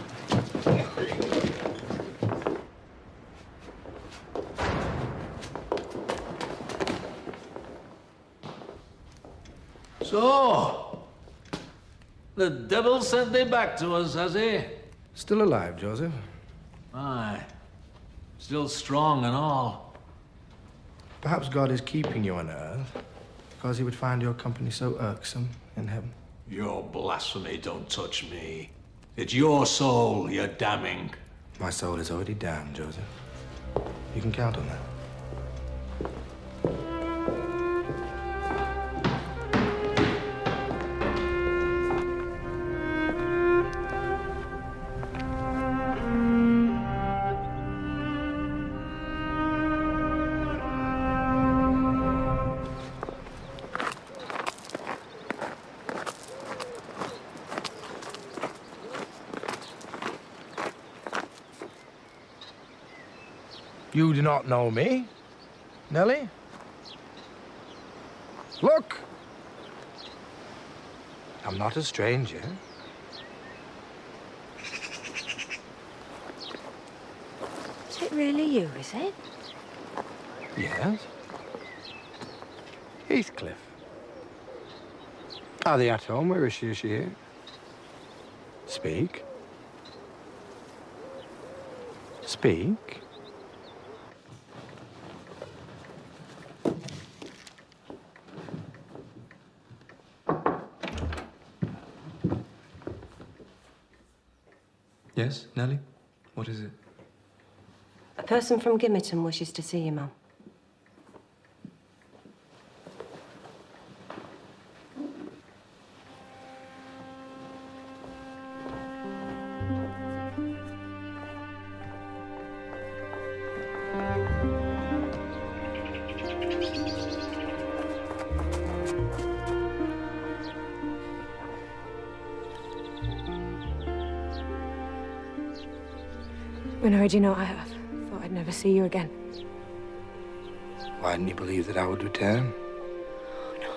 So, the devil sent thee back to us, has he? Still alive, Joseph? Aye. Still strong and all. Perhaps God is keeping you on earth because he would find your company so irksome in heaven. Your blasphemy don't touch me. It's your soul you're damning. My soul is already damned, Joseph. You can count on that. You do not know me, Nellie? Look! I'm not a stranger. Is it really you, is it? Yes. Heathcliff. Are they at home? Where is she? Is she here? Speak. Speak. Yes, Nellie? What is it? A person from Gimmerton wishes to see you, Mum. When I heard you know, I thought I'd never see you again. Why didn't you believe that I would return?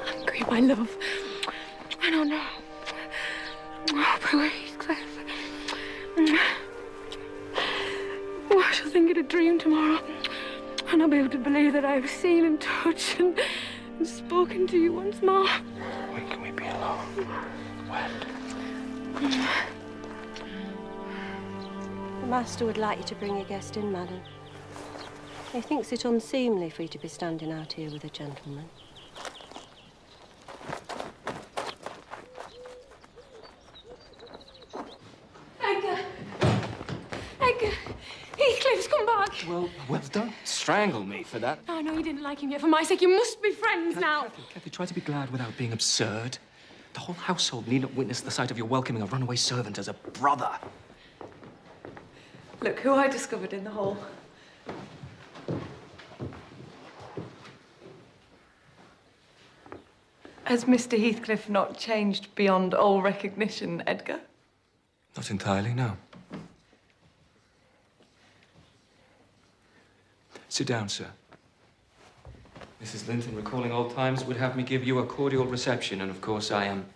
Angry, my love. I don't know. Oh, poor Heathcliff. Oh, I shall think it a dream tomorrow. And I'll be able to believe that I've seen and touched and spoken to you once more. When can we be alone? When? The master would like you to bring your guest in, madam. He thinks it unseemly for you to be standing out here with a gentleman. Edgar! Edgar! Heathcliff's come back! Well, don't strangle me for that. I know you didn't like him yet. For my sake, you must be friends now. Kathy, try to be glad without being absurd. The whole household need not witness the sight of you welcoming a runaway servant as a brother. Look who I discovered in the hall. Has Mr. Heathcliff not changed beyond all recognition, Edgar? Not entirely, no. Sit down, sir. Mrs. Linton, recalling old times, would have me give you a cordial reception, and of course I am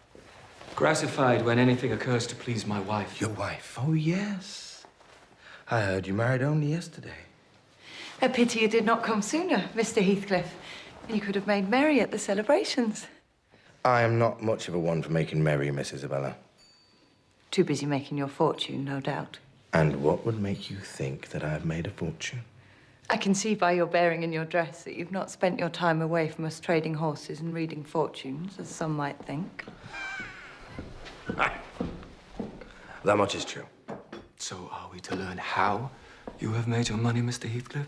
gratified when anything occurs to please my wife. Your wife? Oh, yes. I heard you married only yesterday. A pity you did not come sooner, Mr. Heathcliff. You could have made merry at the celebrations. I am not much of a one for making merry, Miss Isabella. Too busy making your fortune, no doubt. And what would make you think that I've made a fortune? I can see by your bearing and your dress that you've not spent your time away from us trading horses and reading fortunes, as some might think. That much is true. So are we to learn how you have made your money, Mr. Heathcliff?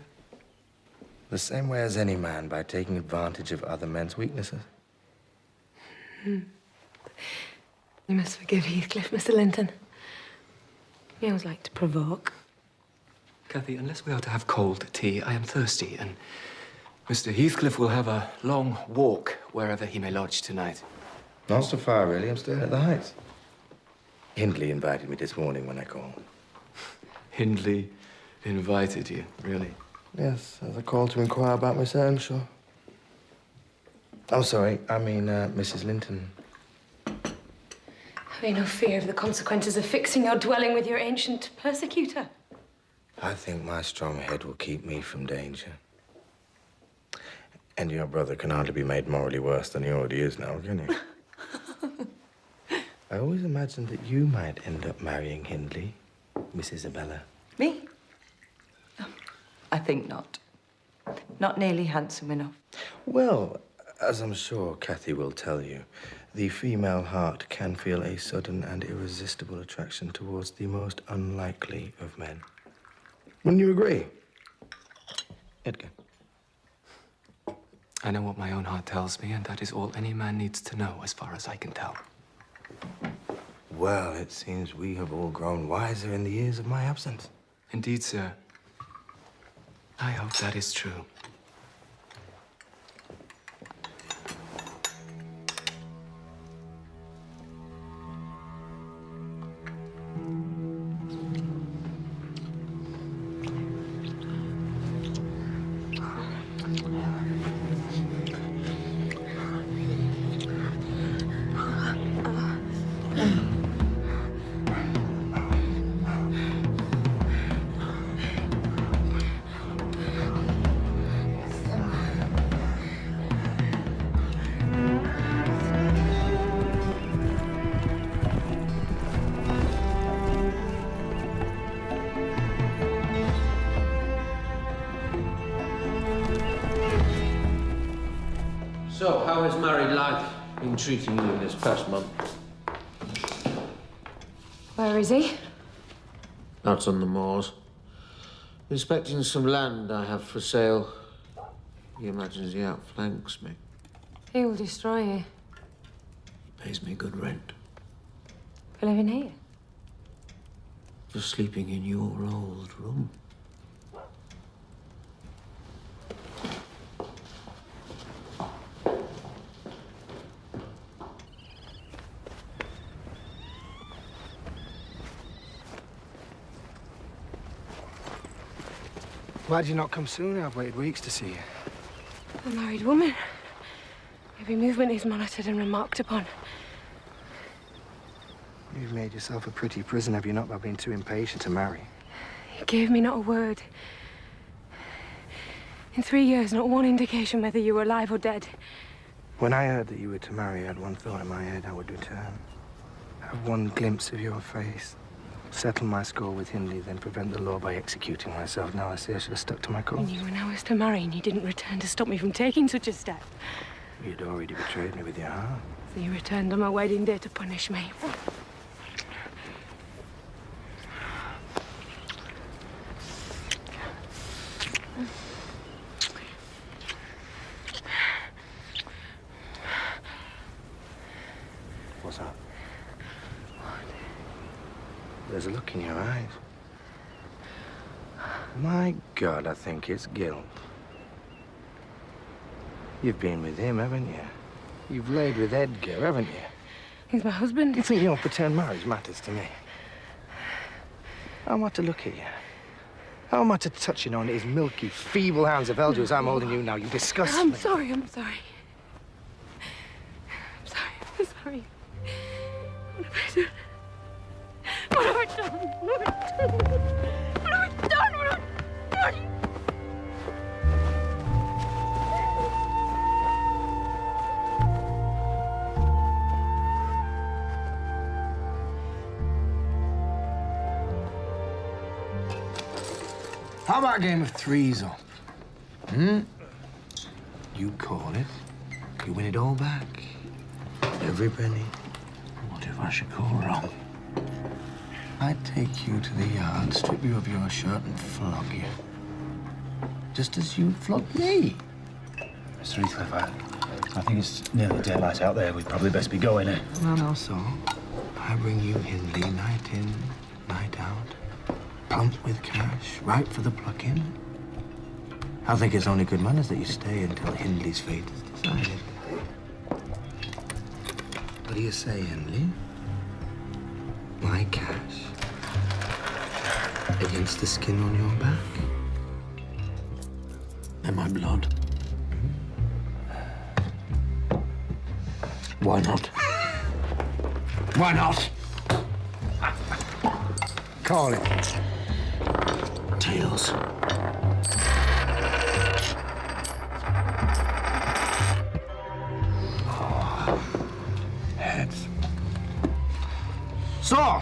The same way as any man, by taking advantage of other men's weaknesses. You must forgive Heathcliff, Mr. Linton. He always liked to provoke. Kathy, unless we are to have cold tea, I am thirsty, and Mr. Heathcliff will have a long walk wherever he may lodge tonight. Not so far, really. I'm staying at the Heights. Hindley invited me this morning when I called. Hindley invited you, really? Yes, as I called to inquire about Miss Earnshaw. I'm sorry, I mean, Mrs. Linton. Have you no fear of the consequences of fixing your dwelling with your ancient persecutor? I think my strong head will keep me from danger. And your brother can hardly be made morally worse than he already is now, can he? I always imagined that you might end up marrying Hindley, Miss Isabella. Me? I think not. Not nearly handsome enough. Well, as I'm sure Kathy will tell you, the female heart can feel a sudden and irresistible attraction towards the most unlikely of men. Wouldn't you agree, Edgar? I know what my own heart tells me, and that is all any man needs to know, as far as I can tell. Well, it seems we have all grown wiser in the years of my absence. Indeed, sir. I hope that is true. So, how has married life been treating you in this past month? Where is he? Out on the moors. Inspecting some land I have for sale. He imagines he outflanks me. He will destroy you. He pays me good rent. For living here? For sleeping in your old room. Why did you not come sooner? I've waited weeks to see you. I'm a married woman. Every movement is monitored and remarked upon. You've made yourself a pretty prison, have you not, by being too impatient to marry? You gave me not a word. In 3 years, not one indication whether you were alive or dead. When I heard that you were to marry, I had one thought in my head: I would return. Have one glimpse of your face. Settle my score with Hindley, then prevent the law by executing myself. Now I see I should have stuck to my course. You knew when I was to marry and you didn't return to stop me from taking such a step. You'd already betrayed me with your heart. So you returned on my wedding day to punish me. What's that? There's a look in your eyes. My God, I think it's guilt. You've been with him, haven't you? You've laid with Edgar, haven't you? He's my husband. You think your pretend marriage matters to me? How am I to look at you? How am I to touching on his milky, feeble hands of elder as I'm holding you now? You disgust me. I'm sorry. I'm sorry. I'm sorry. What have I done? What have I done? What have I done? What have I done? What have I done? How about a game of threes up? You call it. You win it all back. Every penny. What if I should call wrong? I'd take you to the yard, strip you of your shirt, and flog you. Just as you flogged me. Mr. Heathcliff, I think it's nearly daylight out there. We'd probably best be going, eh? No, so I bring you Hindley night in, night out. Pumped with cash, ripe for the plucking. I think it's only good manners that you stay until Hindley's fate is decided. What do you say, Hindley? My cash against the skin on your back? And my blood. Why not? Why not? Call it. Tails. Heads. So,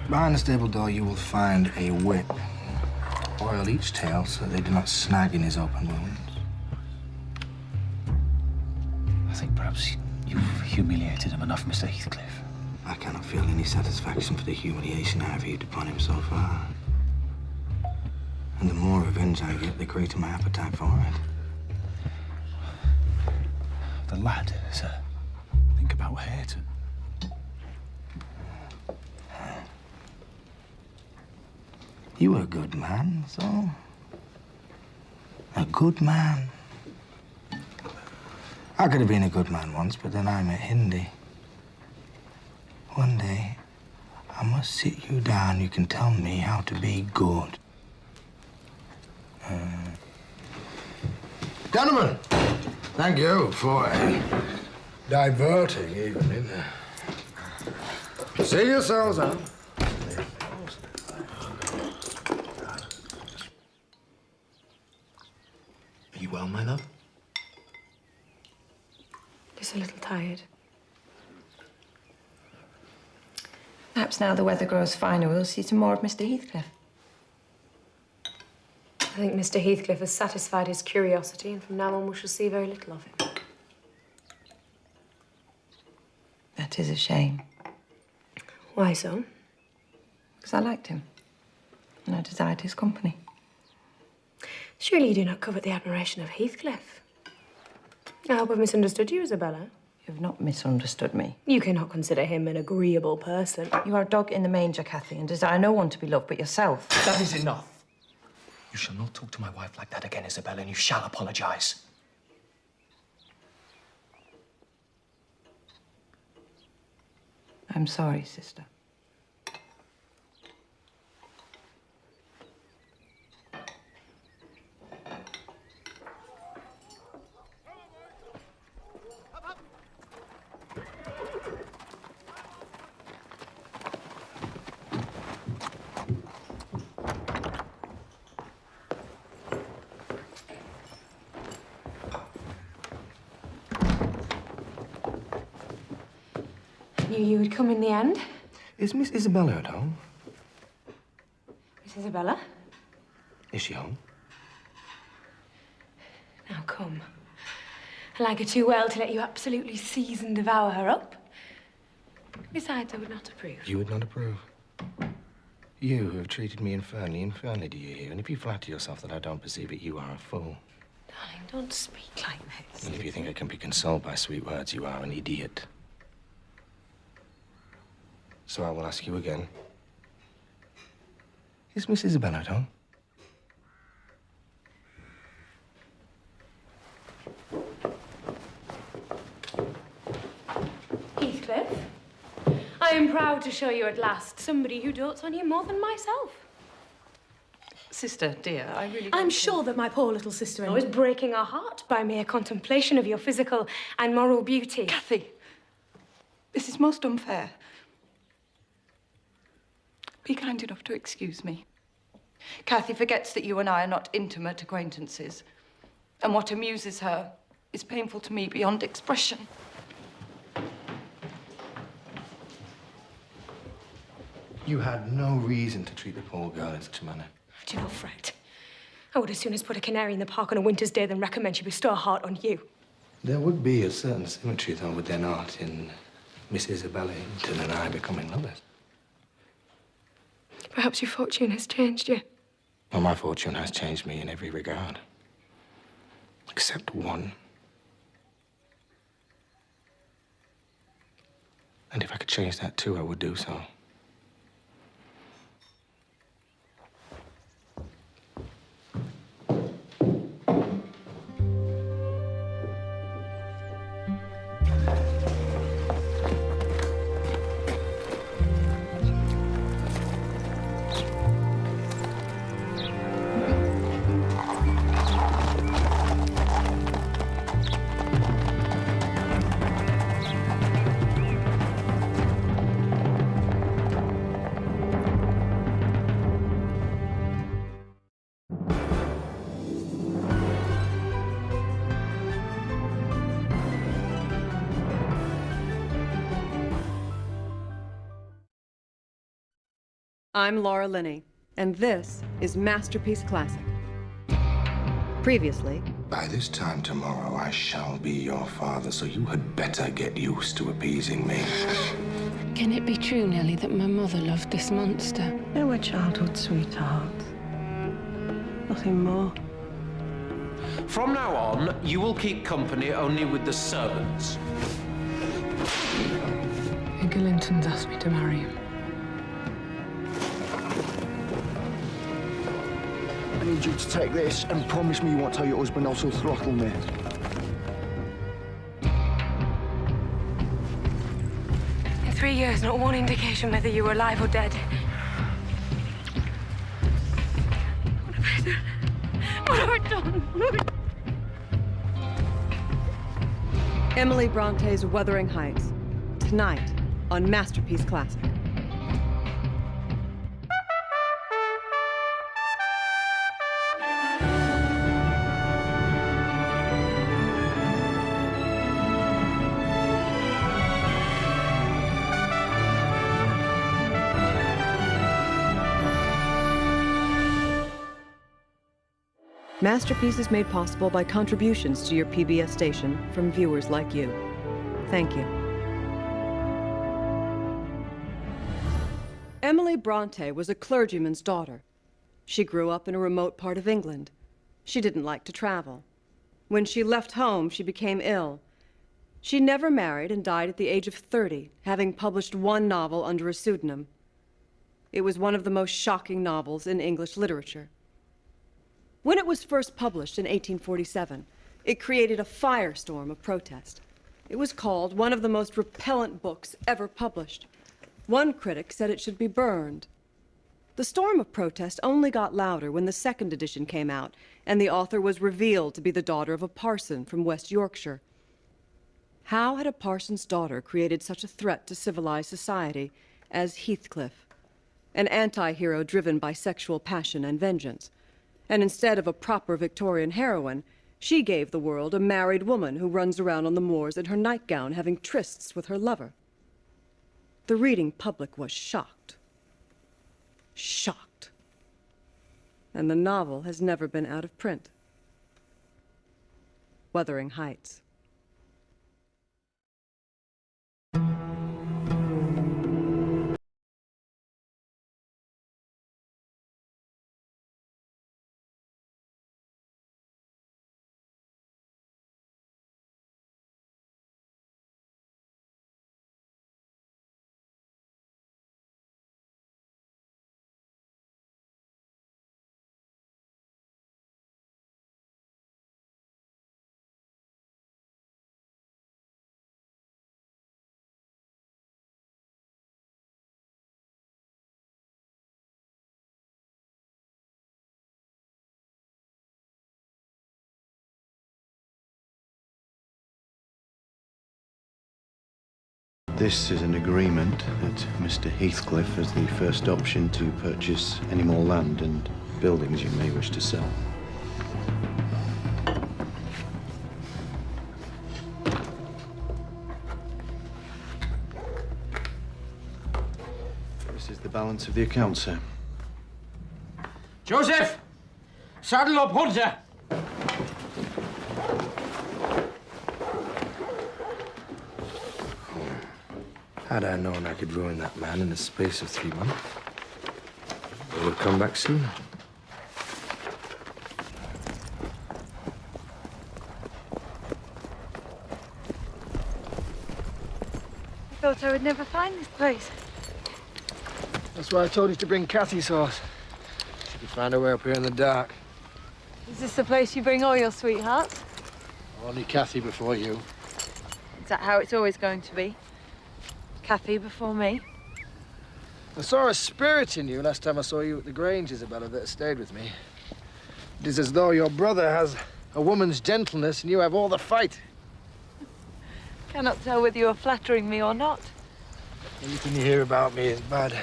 behind the stable door, you will find a whip. Oil each tail so they do not snag in his open wounds. I think perhaps you've humiliated him enough, Mr. Heathcliff. I cannot feel any satisfaction for the humiliation I have heaped upon him so far. And the more revenge I get, the greater my appetite for it. The lad, sir. Think about Hareton. You were a good man, so. A good man. I could have been a good man once, but then I met Hindley. One day, I must sit you down. You can tell me how to be good. Gentlemen, thank you for diverting evening. See yourselves out. Are you well, my love? Just a little tired. Perhaps now the weather grows finer, we'll see some more of Mr. Heathcliff. I think Mr. Heathcliff has satisfied his curiosity, and from now on we shall see very little of him. That is a shame. Why so? Because I liked him, and I desired his company. Surely you do not covet the admiration of Heathcliff. I hope I've misunderstood you, Isabella. You have not misunderstood me. You cannot consider him an agreeable person. You are a dog in the manger, Cathy, and desire no one to be loved but yourself. That is enough. You shall not talk to my wife like that again, Isabella, and you shall apologize. I'm sorry, sister. knew you would come in the end. Is Miss Isabella at home? Miss Isabella? Is she home? Now come. I like her too well to let you absolutely seize and devour her up. Besides, I would not approve. You would not approve? You, who have treated me infernally, do you hear? And if you flatter yourself that I don't perceive it, you are a fool. Darling, don't speak like this. And if you think I can be consoled by sweet words, you are an idiot. So I will ask you again. Is Miss Isabella at home? Heathcliff, I am proud to show you at last somebody who dotes on you more than myself. Sister, dear, I really... I'm sure that my poor little sister-in-law is breaking her heart by mere contemplation of your physical and moral beauty. Cathy, this is most unfair. Be kind enough to excuse me. Cathy forgets that you and I are not intimate acquaintances. And what amuses her is painful to me beyond expression. You had no reason to treat the poor girl in such a manner. Do not fret. I would as soon as put a canary in the park on a winter's day than recommend she bestow a heart on you. There would be a certain symmetry, though, would there not, in Miss Isabella Hinton and I becoming lovers? Perhaps your fortune has changed you. Well, my fortune has changed me in every regard. Except one. And if I could change that too, I would do so. I'm Laura Linney, and this is Masterpiece Classic. Previously... By this time tomorrow, I shall be your father, so you had better get used to appeasing me. Can it be true, Nellie, that my mother loved this monster? They were childhood sweethearts. Nothing more. From now on, you will keep company only with the servants. Linton's asked me to marry him. I need you to take this and promise me you won't tell your husband else he'll throttle me. In 3 years, not one indication whether you were alive or dead. What have I done? Emily Bronte's Wuthering Heights, tonight on Masterpiece Classic. Masterpiece is made possible by contributions to your PBS station from viewers like you. Thank you. Emily Bronte was a clergyman's daughter. She grew up in a remote part of England. She didn't like to travel. When she left home, she became ill. She never married and died at the age of 30, having published one novel under a pseudonym. It was one of the most shocking novels in English literature. When it was first published in 1847, it created a firestorm of protest. It was called one of the most repellent books ever published. One critic said it should be burned. The storm of protest only got louder when the second edition came out, and the author was revealed to be the daughter of a parson from West Yorkshire. How had a parson's daughter created such a threat to civilized society as Heathcliff, an anti-hero driven by sexual passion and vengeance? And instead of a proper Victorian heroine, she gave the world a married woman who runs around on the moors in her nightgown having trysts with her lover. The reading public was shocked. Shocked. And the novel has never been out of print. Wuthering Heights. This is an agreement that Mr. Heathcliff has the first option to purchase any more land and buildings you may wish to sell. This is the balance of the account, sir. Joseph! Saddle up, Hunter! Had I known I could ruin that man in the space of 3 months, I would have come back sooner. I thought I would never find this place. That's why I told you to bring Kathy's horse. She could find her way up here in the dark. Is this the place you bring all your sweethearts? Only Kathy before you. Is that how it's always going to be? Kathy before me? I saw a spirit in you last time I saw you at the Grange, Isabella, that has stayed with me. It is as though your brother has a woman's gentleness and you have all the fight. Cannot tell whether you are flattering me or not. Everything you hear about me is bad.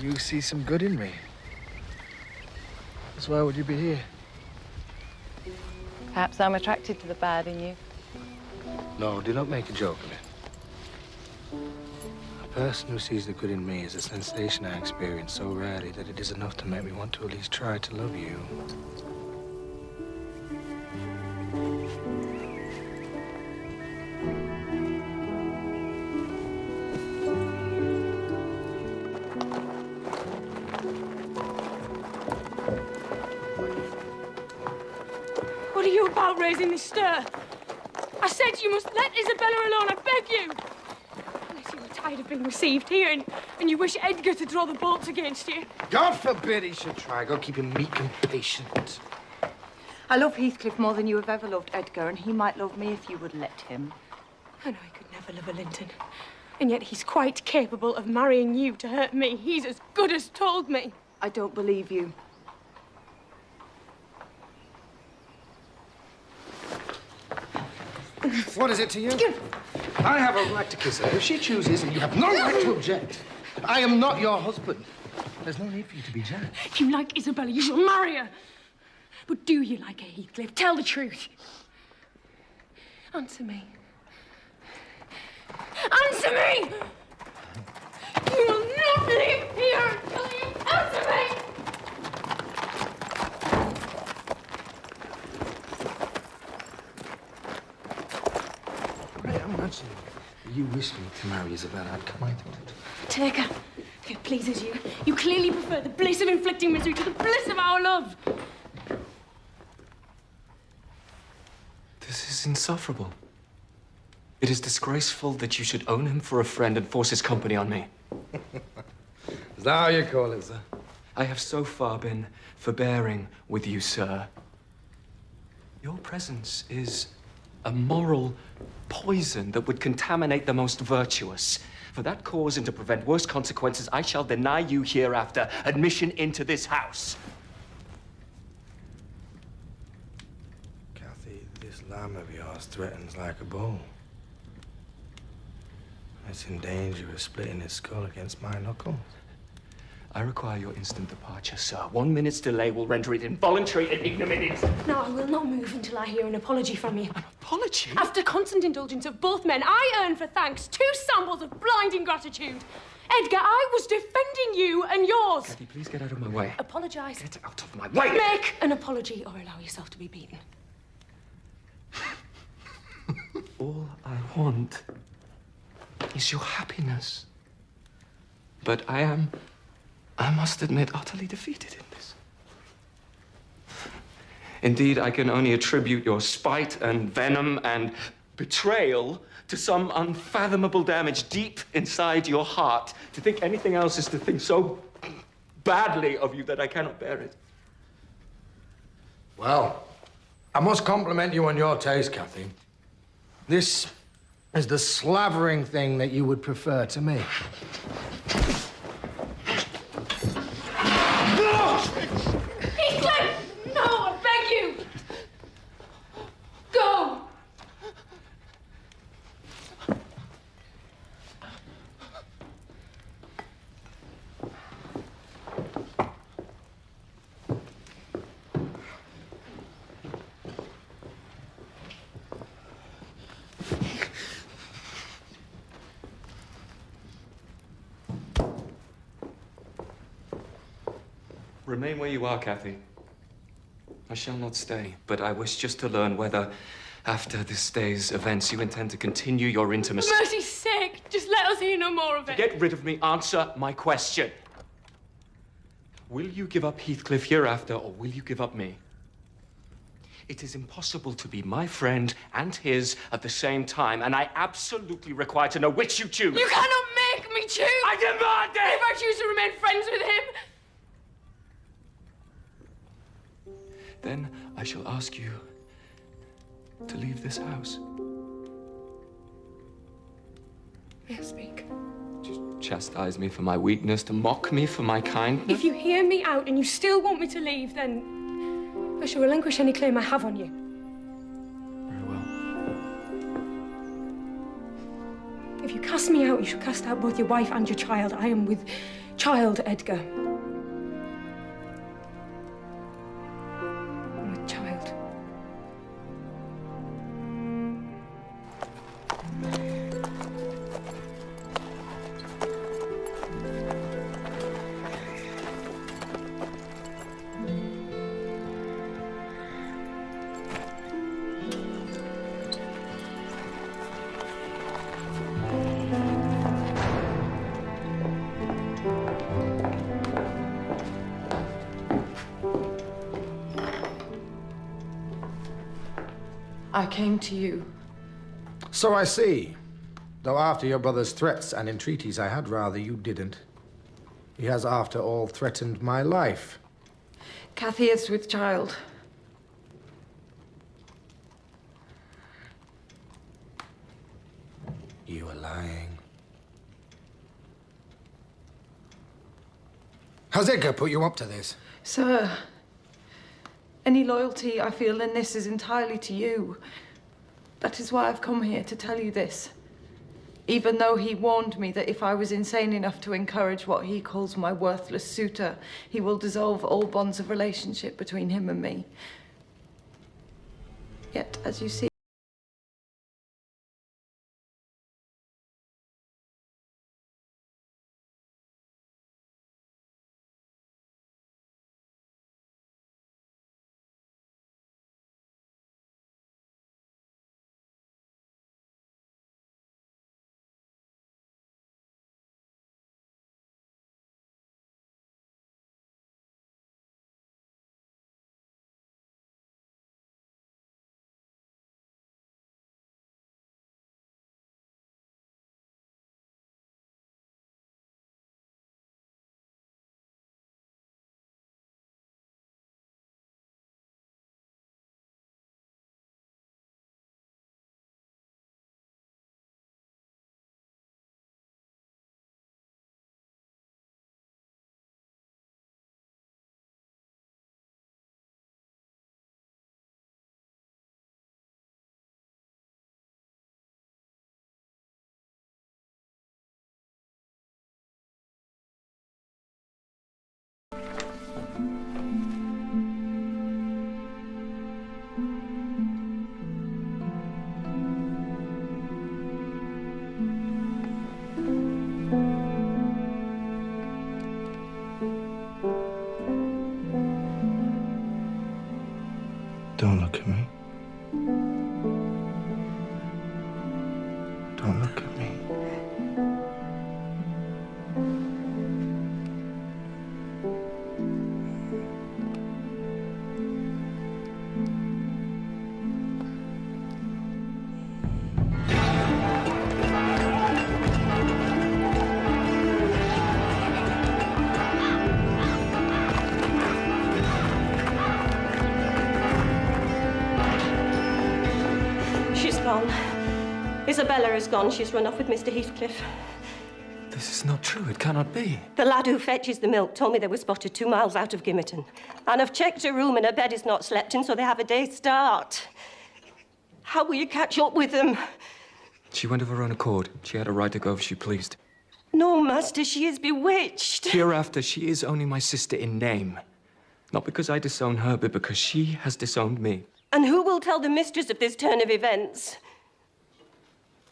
You see some good in me. That's why would you be here? Perhaps I'm attracted to the bad in you. No, do not make a joke of it. A person who sees the good in me is a sensation I experience so rarely that it is enough to make me want to at least try to love you. What are you about raising this stir? I said you must let Isabella alone, I beg you! Unless you were tired of being received here and you wish Edgar to draw the bolts against you. God forbid he should try. God keep him meek and patient. I love Heathcliff more than you have ever loved Edgar, and he might love me if you would let him. I know he could never love a Linton, and yet he's quite capable of marrying you to hurt me. He's as good as told me. I don't believe you. What is it to you? I have a right to kiss her if she chooses, and you have no right to object. I am not your husband. There's no need for you to be jealous. If you like Isabella, you shall marry her. But do you like her, Heathcliff? Tell the truth. Answer me. Answer me! You will not leave here until you answer me! I imagine you wish me to marry Isabella. I'd come right out. Take her. If it pleases you, you clearly prefer the bliss of inflicting misery to the bliss of our love. This is insufferable. It is disgraceful that you should own him for a friend and force his company on me. Is that how you call it, sir? I have so far been forbearing with you, sir. Your presence is a moral poison that would contaminate the most virtuous. For that cause and to prevent worse consequences, I shall deny you hereafter admission into this house. Kathy, this lamb of yours threatens like a bull. It's in danger of splitting its skull against my knuckles. I require your instant departure, sir. 1 minute's delay will render it involuntary and ignominious. No, I will not move until I hear an apology from you. An apology? After constant indulgence of both men, I earn for thanks 2 samples of blind ingratitude. Edgar, I was defending you and yours. Kathy, please get out of my way. Apologise. Get out of my way! Make an apology or allow yourself to be beaten. All I want is your happiness. But I must admit, utterly defeated in this. Indeed, I can only attribute your spite and venom and betrayal to some unfathomable damage deep inside your heart. To think anything else is to think so badly of you that I cannot bear it. Well, I must compliment you on your taste, Kathy. This is the slavering thing that you would prefer to me. Heathcliff! No, I beg you! Go! Remain where you are, Kathy. I shall not stay, but I wish just to learn whether, after this day's events, you intend to continue your intimacy. For mercy's sake, just let us hear no more of it. Get rid of me. Answer my question. Will you give up Heathcliff hereafter, or will you give up me? It is impossible to be my friend and his at the same time, and I absolutely require to know which you choose. You cannot make me choose! I demand it! If I choose to remain friends with him, then I shall ask you to leave this house. may I speak? Just chastise me for my weakness, to mock me for my kindness. If you hear me out and you still want me to leave, then I shall relinquish any claim I have on you. Very well. If you cast me out, you shall cast out both your wife and your child. I am with child, Edgar. I'm with child. I came to you. So I see. Though after your brother's threats and entreaties, I had rather you didn't. He has, after all, threatened my life. Kathy is with child. You are lying. Has Edgar put you up to this? Sir, any loyalty I feel in this is entirely to you. That is why I've come here to tell you this. Even though he warned me that if I was insane enough to encourage what he calls my worthless suitor, he will dissolve all bonds of relationship between him and me. Yet, as you see, Don't look at me. Don't look at me. She's gone. Isabella is gone. She's run off with Mr. Heathcliff. This is not true. It cannot be. The lad who fetches the milk told me they were spotted 2 miles out of Gimmerton. And I've checked her room and her bed is not slept in, so they have a day's start. How will you catch up with them? She went of her own accord. She had a right to go if she pleased. No, Master, she is bewitched. Hereafter, she is only my sister in name. Not because I disown her, but because she has disowned me. And who will tell the mistress of this turn of events?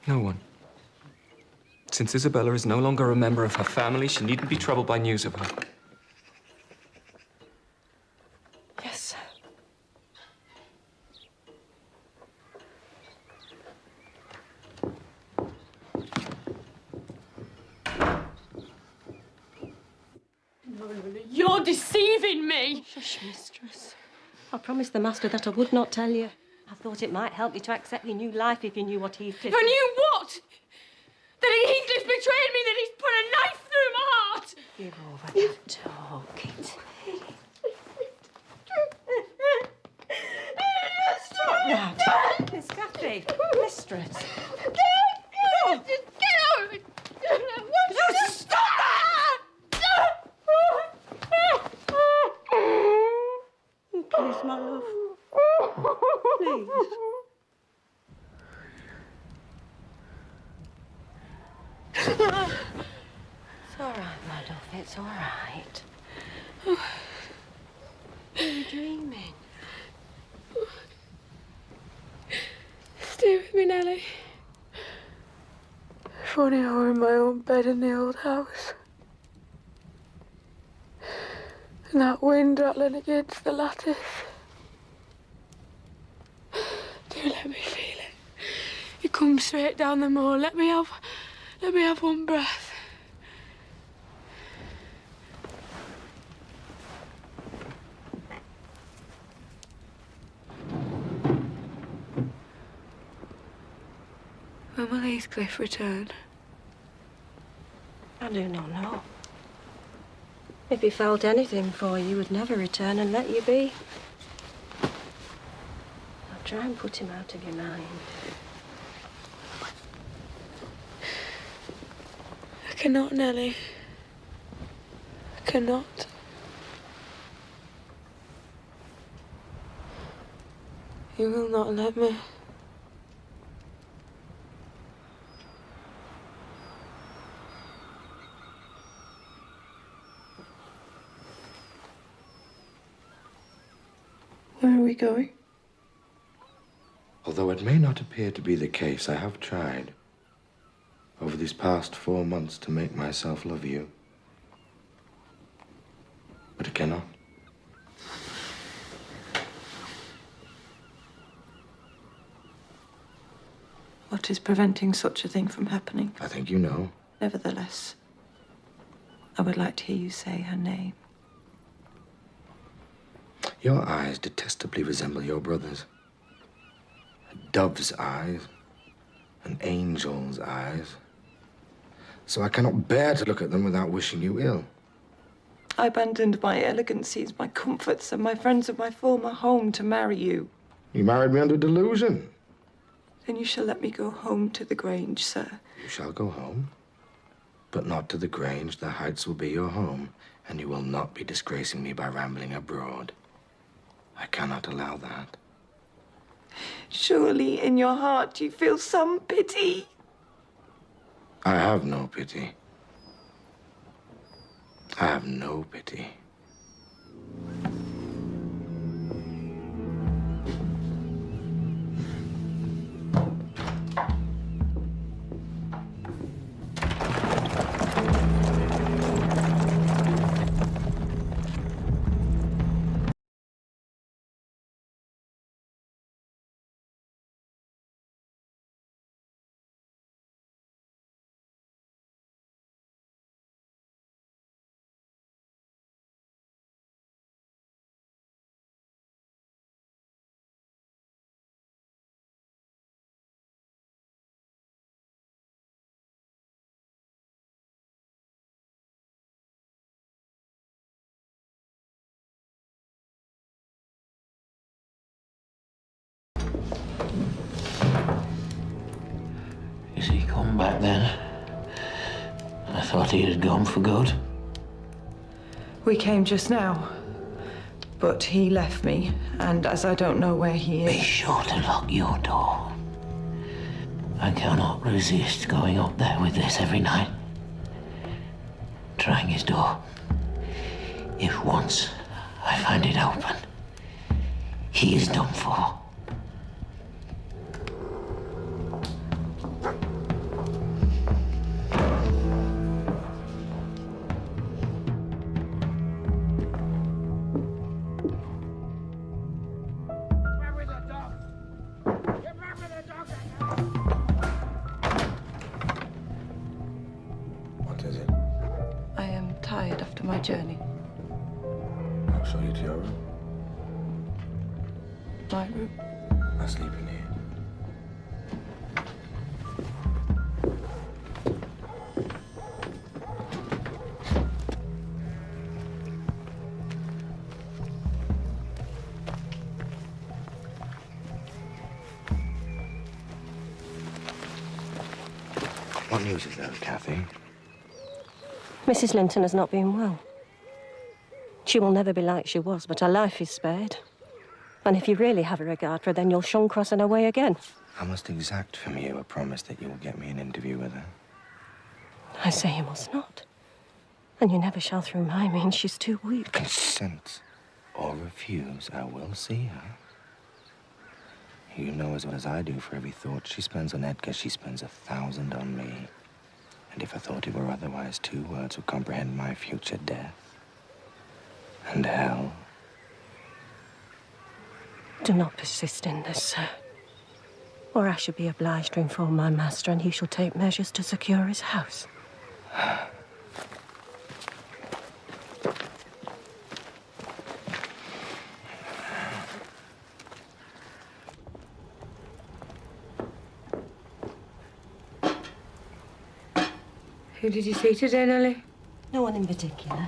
No one. Since Isabella is no longer a member of her family, she needn't be troubled by news of her. Yes. No, you're deceiving me. Shush, mistress. I promised the master that I would not tell you. I thought it might help you to accept your new life if you knew what Heathcliff... I knew what? That Heathcliff betrayed me, that he's put a knife through my heart. Give over that talk, Kit. Stop that. Miss Cathy. Mistress. Just get out. Just stop that! Please, my love. Please. It's all right, my love. It's all right. Are you dreaming? Stay with me, Nellie. Funny how we're in my own bed in the old house. And that wind rattling against the lattice. Do let me feel it. You come straight down the moor. Let me have one breath. When will Heathcliff return? I do not know. If he felt anything for you, he would never return and let you be. I'll try and put him out of your mind. I cannot, Nellie. I cannot. You will not let me. Where are we going? Although it may not appear to be the case, I have tried over these past 4 months to make myself love you. But I cannot. What is preventing such a thing from happening? I think you know. Nevertheless, I would like to hear you say her name. Your eyes detestably resemble your brother's. A dove's eyes, an angel's eyes. So I cannot bear to look at them without wishing you ill. I abandoned my elegancies, my comforts, and my friends of my former home to marry you. You married me under delusion. Then you shall let me go home to the Grange, sir. You shall go home, but not to the Grange. The Heights will be your home, and you will not be disgracing me by rambling abroad. I cannot allow that. Surely in your heart you feel some pity. I have no pity. I have no pity. come back then. I thought he had gone for good. We came just now, but he left me, and as I don't know where he is... Be sure to lock your door. I cannot resist going up there with this every night. Trying his door. If once I find it open, he is done for. What is it? I am tired after my journey. I'll show you to your room. My room? I sleep in here. What news is there, Kathy? Mrs. Linton has not been well. She will never be like she was, but her life is spared. And if you really have a regard for her, then you'll shun crossing her way again. I must exact from you a promise that you will get me an interview with her. I say you must not. And you never shall through my means. She's too weak. Consent or refuse, I will see her. You know as well as I do, for every thought she spends on Edgar, she spends 1,000 on me. And if I thought it were otherwise, 2 words would comprehend my future death and hell. Do not persist in this, sir. Or I shall be obliged to inform my master, and he shall take measures to secure his house. Who did you see today, Nellie? No one in particular.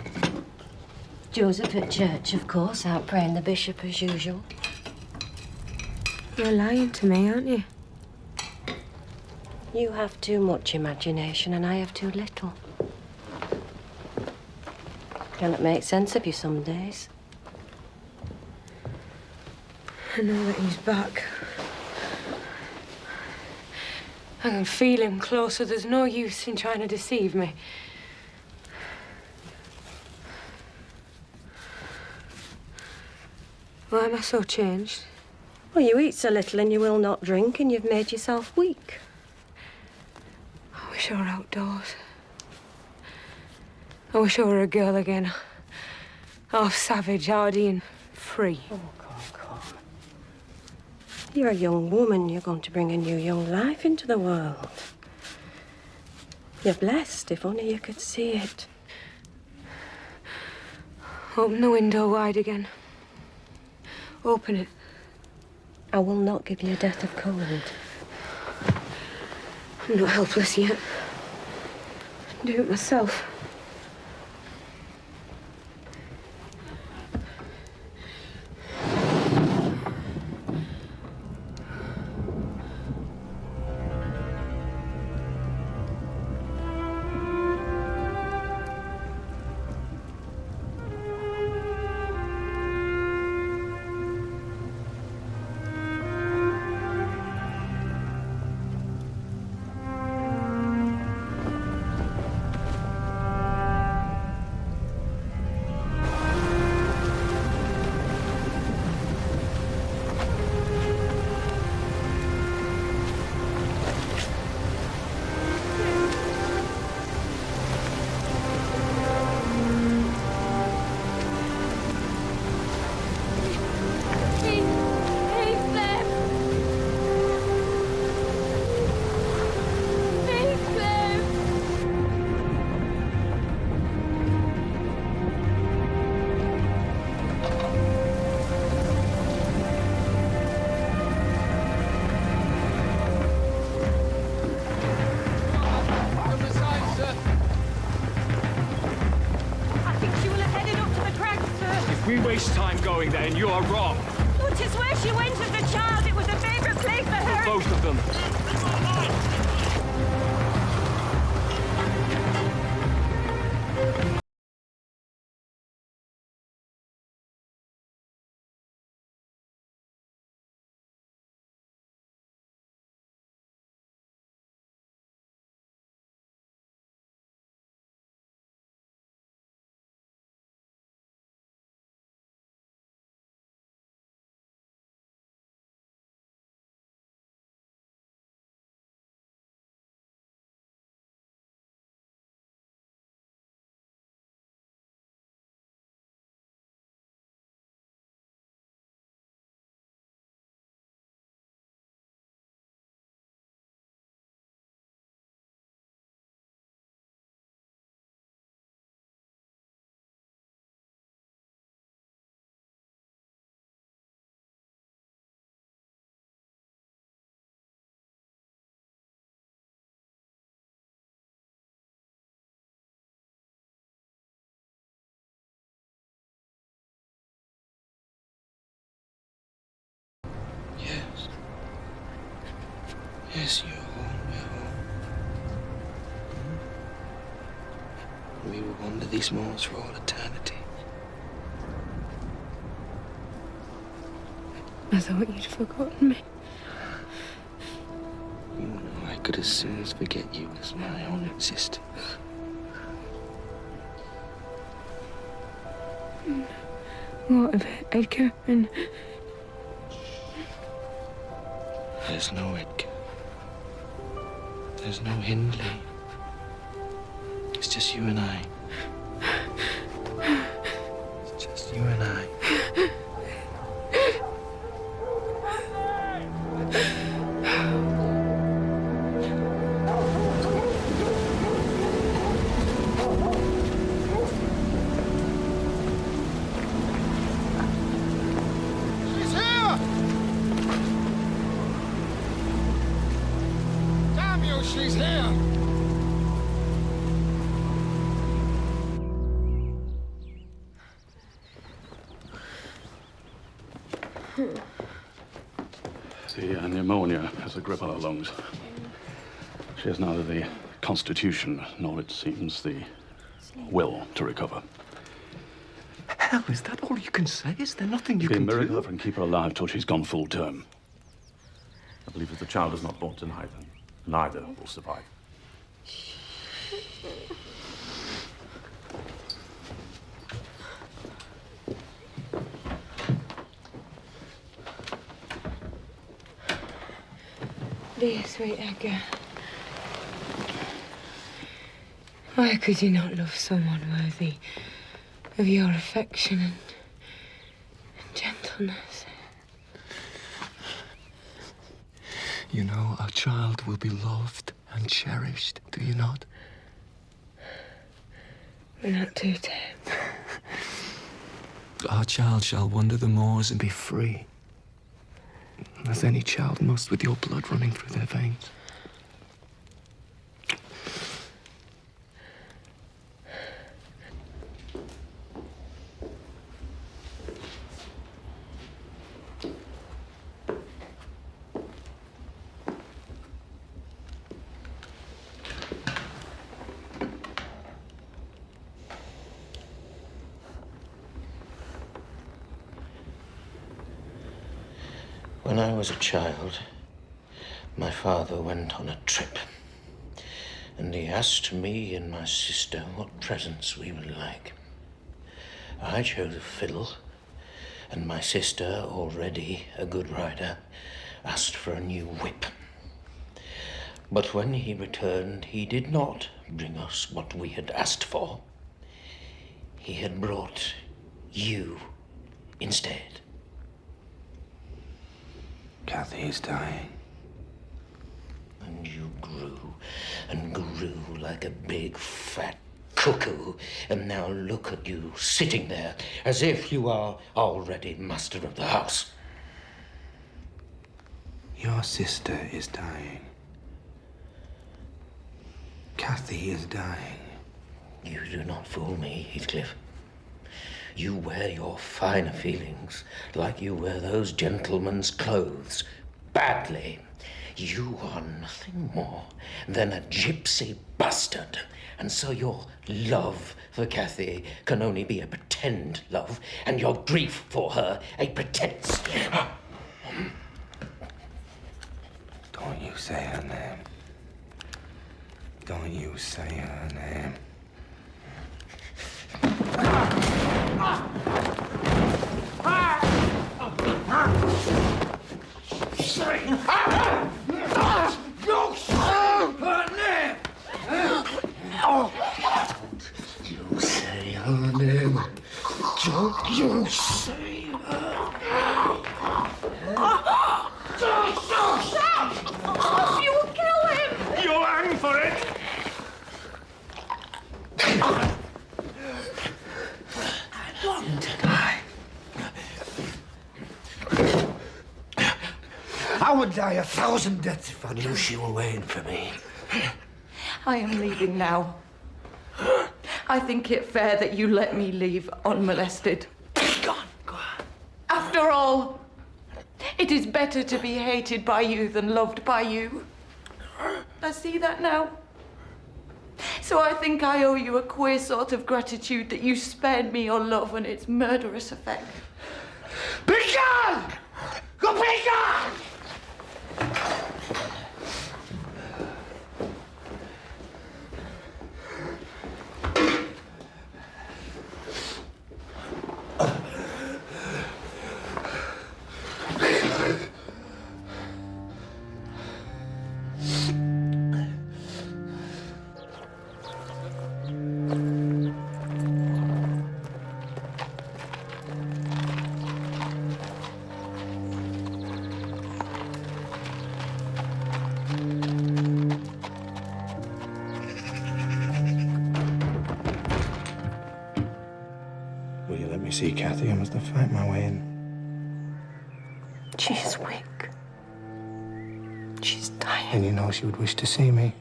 Joseph at church, of course, out praying the bishop as usual. You're lying to me, aren't you? You have too much imagination and I have too little. Cannot make sense of you some days. I know that he's back. I can feel him closer. There's no use in trying to deceive me. Why am I so changed? Well, you eat so little and you will not drink, and you've made yourself weak. I wish I were outdoors. I wish I were a girl again. Half savage, hardy, and free. Oh, come. You're a young woman. You're going to bring a new young life into the world. You're blessed, if only you could see it. Open the window wide again. Open it. I will not give you a death of cold. I'm not helpless yet. I'll do it myself. Waste time going there, and you are wrong. Oh, 'tis where she went as a child. It was a favourite place for her. Both of them. Yes. Yes, you're home, we're home. We will wander these moors for all eternity. I thought you'd forgotten me. You know, I could as soon as forget you as my own existence. What of Edgar and... There's no Edgar. There's no Hindley. It's just you and I. It's just you and I. She's here! Damn you, she's here! The pneumonia has a grip on her lungs. She has neither the constitution nor, it seems, the will to recover. Hell, is that all you can say? Is there nothing you It'd can be a miracle do? if I can keep her alive till she's gone full term. I believe if the child is not born tonight, then neither will survive. Dear sweet Edgar, why could you not love someone worthy of your affection and gentleness? You know, our child will be loved and cherished, do you not? We're not too tame. Our child shall wander the moors and be free, as any child must, with your blood running through their veins. When I was a child, my father went on a trip, and he asked me and my sister what presents we would like. I chose a fiddle, and my sister, already a good rider, asked for a new whip. But when he returned, he did not bring us what we had asked for. He had brought you instead. Kathy is dying. And you grew and grew like a big fat cuckoo, and now look at you sitting there as if you are already master of the house. Your sister is dying. Kathy is dying. You do not fool me, Heathcliff. You wear your finer feelings like you wear those gentlemen's clothes, badly. You are nothing more than a gypsy bastard. And so your love for Kathy can only be a pretend love, and your grief for her a pretense. Don't you say her name. Don't you say her name. You say her name! You say her name. Don't you say her You will kill him! You'll hang for it! Long to die. I would die 1,000 deaths if I knew she were waiting for me. I am leaving now. I think it fair that you let me leave unmolested. Go on. After all, it is better to be hated by you than loved by you. I see that now. So I think I owe you a queer sort of gratitude that you spared me your love and its murderous effect. Be gone! Go be gone! Will you let me see Kathy? I must have fight my way in. She's weak. She's dying. And you know she would wish to see me.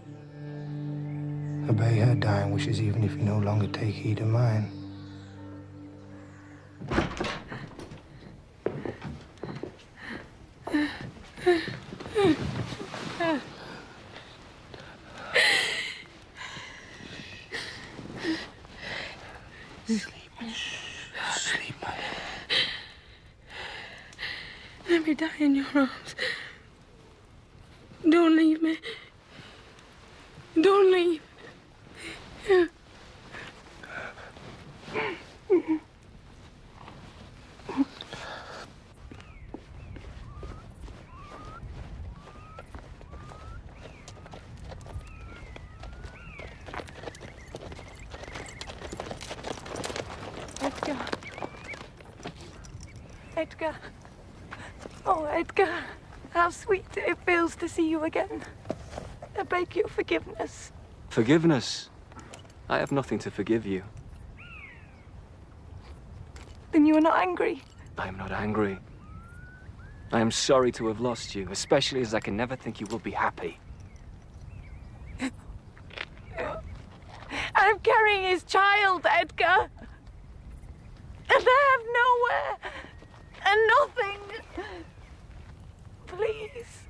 Obey her dying wishes even if you no longer take heed of mine. Sleep. Let me die in your arms. Don't leave me. Don't leave. Edgar. Edgar. Oh, Edgar. How sweet it feels to see you again. I beg your forgiveness. Forgiveness? I have nothing to forgive you. Then you are not angry? I am not angry. I am sorry to have lost you, especially as I can never think you will be happy. I'm carrying his child, Edgar. And I have nowhere and nothing. Please,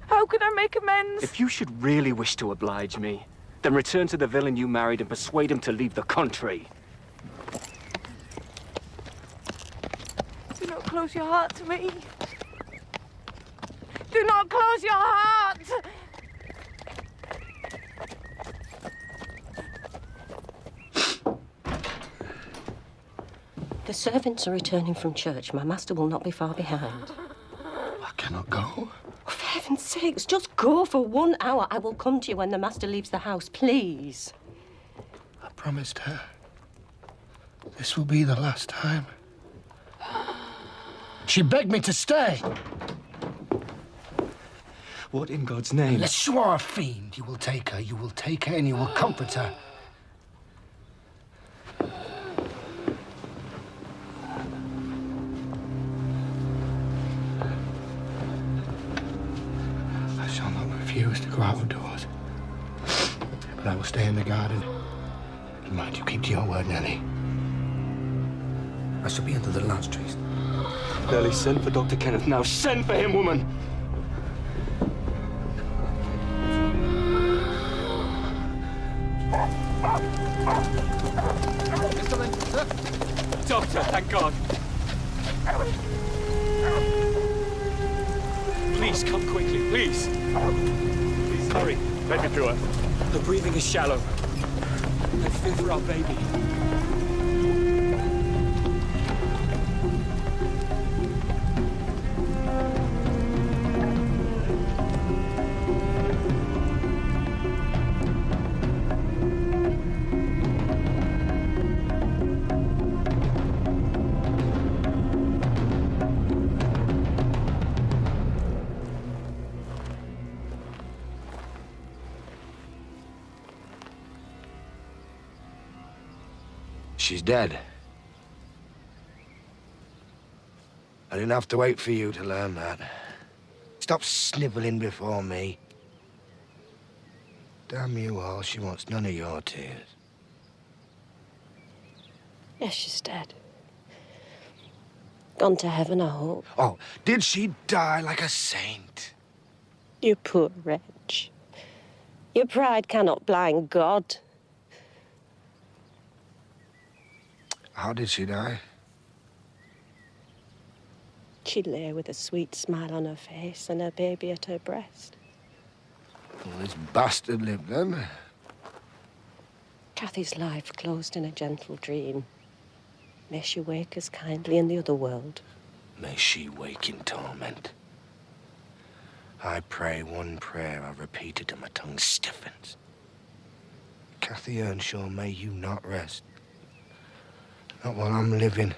how can I make amends? If you should really wish to oblige me, then return to the villain you married and persuade him to leave the country. Do not close your heart to me. Do not close your heart. The servants are returning from church. My master will not be far behind. I cannot go. For heaven's sakes, just go for 1 hour. I will come to you when the master leaves the house, please. I promised her. This will be the last time. She begged me to stay. What in God's name? Le soir fiend, you will take her, and you will comfort her. I shall not refuse to go out of doors. But I will stay in the garden. And mind you, keep to your word, Nellie. I shall be under the larch trees. Nellie, send for Dr. Kenneth now. Send for him, woman! God. Please, come quickly, please. Please, hurry. Let me through her. Her breathing is shallow. I fear for our baby. She's dead. I didn't have to wait for you to learn that. Stop snivelling before me. Damn you all, she wants none of your tears. Yes, she's dead. Gone to heaven, I hope. Oh, did she die like a saint? You poor wretch. Your pride cannot blind God. How did she die? She lay with a sweet smile on her face and her baby at her breast. Well, this bastard lived then. Cathy's life closed in a gentle dream. May she wake as kindly in the other world. May she wake in torment. I pray one prayer I've repeated till my tongue stiffens. Cathy Earnshaw, may you not rest. Not while I'm living.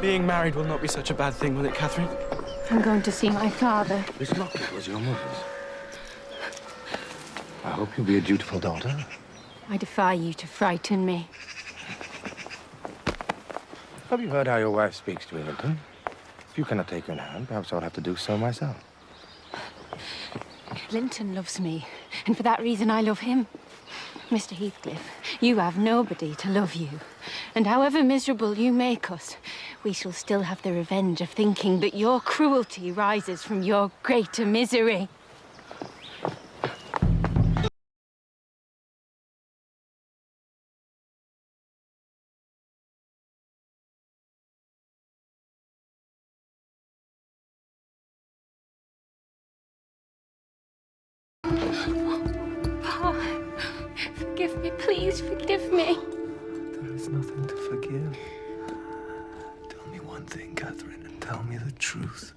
Being married will not be such a bad thing, will it, Catherine? I'm going to see my father. This locket was your mother's. I hope you'll be a dutiful daughter. I defy you to frighten me. Have you heard how your wife speaks to Wellington? If you cannot take her in hand, perhaps I'll have to do so myself. Linton loves me, and for that reason I love him. Mr. Heathcliff, you have nobody to love you. And however miserable you make us, we shall still have the revenge of thinking that your cruelty rises from your greater misery. Pa, forgive me, please forgive me. There is nothing to forgive. Tell me one thing, Catherine, and tell me the truth.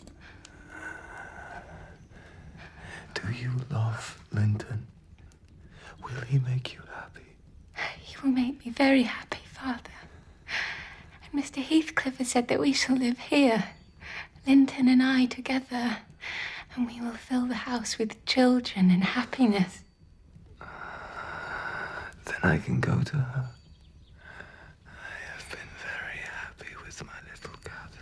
Do you love Linton? Will he make you happy? He will make me very happy, Father. And Mr. Heathcliff has said that we shall live here, Linton and I together, and we will fill the house with children and happiness. Then I can go to her. I have been very happy with my little cat.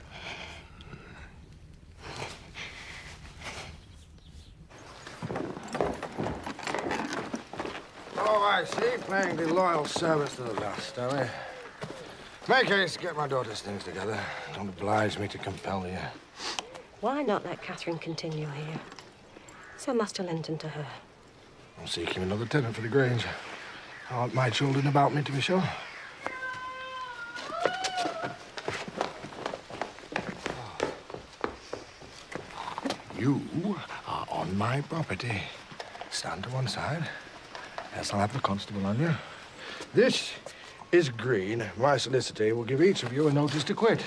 Oh, I see. Playing the loyal service to the last, are we? Make haste, get my daughter's things together. Don't oblige me to compel you. Why not let Catherine continue here? Send Master Linton to her. I'm seeking another tenant for the Grange. I want my children about me, to be sure. You are on my property. Stand to one side. Yes, I'll have the constable on you. This is Green. My solicitor will give each of you a notice to quit.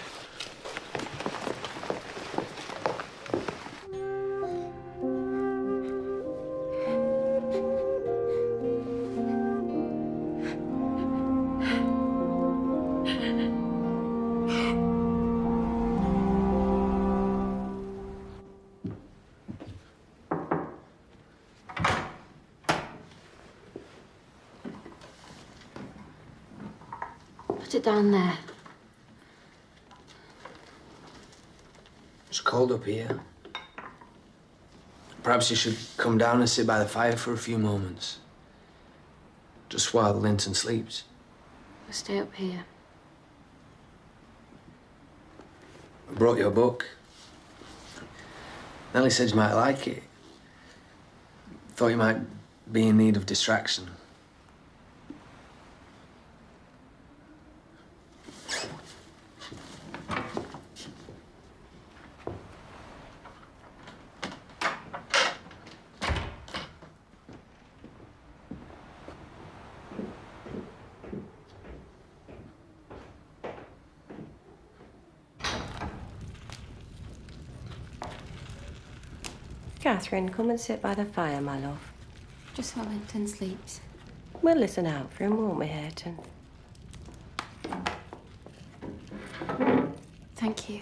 Put it down there. It's cold up here. Perhaps you should come down and sit by the fire for a few moments. Just while Linton sleeps. We'll stay up here. I brought you a book. Nellie said you might like it. Thought you might be in need of distraction. Catherine, come and sit by the fire, my love. Just while Linton sleeps. We'll listen out for him, won't we, Hareton? Thank you.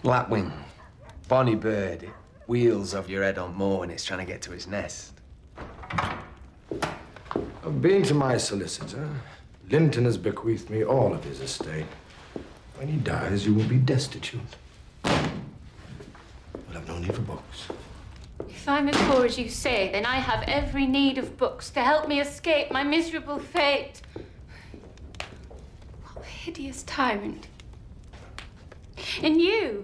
Lapwing. Bonny bird. It wheels over your head on moor when it's trying to get to its nest. I've been to my solicitor. Linton has bequeathed me all of his estate. When he dies, you will be destitute. You'll have no need for books. If I'm as poor as you say, then I have every need of books to help me escape my miserable fate. What a hideous tyrant. And you,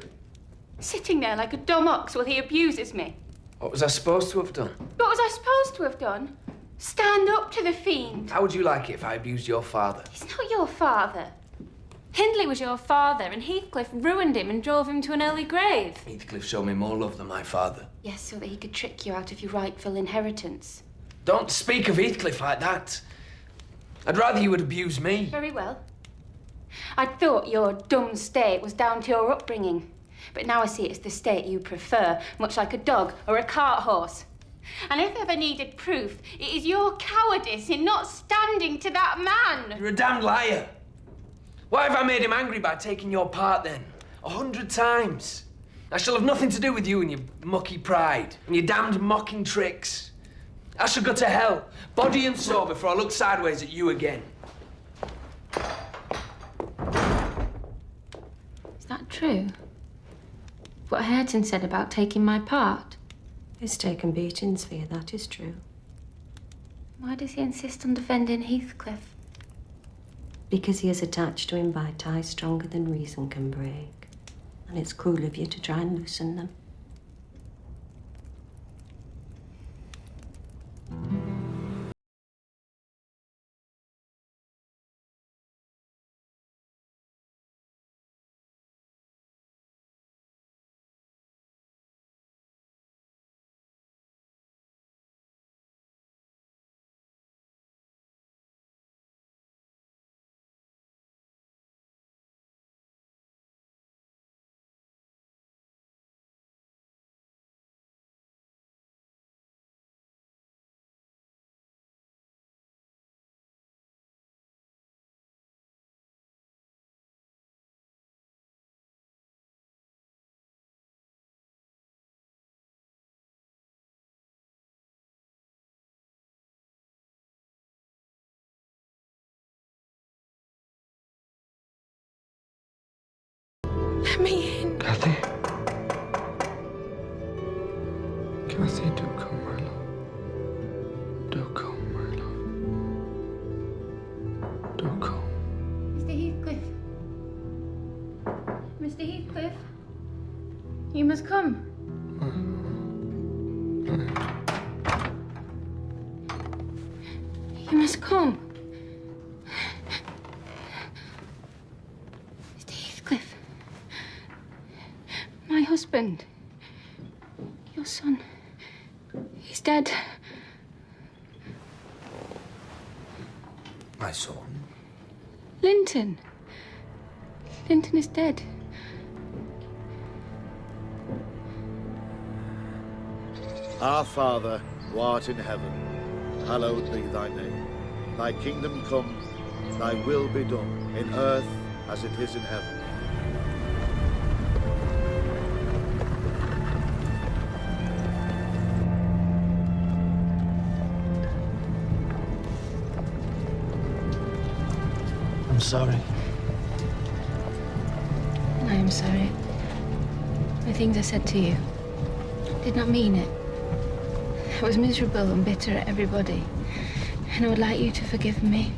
sitting there like a dumb ox while he abuses me. What was I supposed to have done? What was I supposed to have done? Stand up to the fiend. How would you like it if I abused your father? He's not your father. Hindley was your father, and Heathcliff ruined him and drove him to an early grave. Heathcliff showed me more love than my father. Yes, so that he could trick you out of your rightful inheritance. Don't speak of Heathcliff like that. I'd rather you would abuse me. Very well. I thought your dumb state was down to your upbringing. But now I see it's the state you prefer, much like a dog or a cart horse. And if ever needed proof, it is your cowardice in not standing to that man. You're a damned liar. Why have I made him angry by taking your part then? 100 times. I shall have nothing to do with you and your mucky pride and your damned mocking tricks. I shall go to hell, body and soul, before I look sideways at you again. Is that true? What Hareton said about taking my part? He's taken beatings for you, that is true. Why does he insist on defending Heathcliff? Because he is attached to him by ties stronger than reason can break. And it's cruel of you to try and loosen them. Let me in. Kathy. Kathy, do come, my love. Do come, my love. Do come. Mr. Heathcliff. Mr. Heathcliff. You must come. You must come. Mr. Heathcliff. My husband. Your son. He's dead. My son? Linton. Linton is dead. Our Father, who art in heaven, hallowed be thy name. Thy kingdom come, thy will be done, in earth as it is in heaven. I'm sorry. I am sorry. The things I said to you, did not mean it. I was miserable and bitter at everybody, and I would like you to forgive me.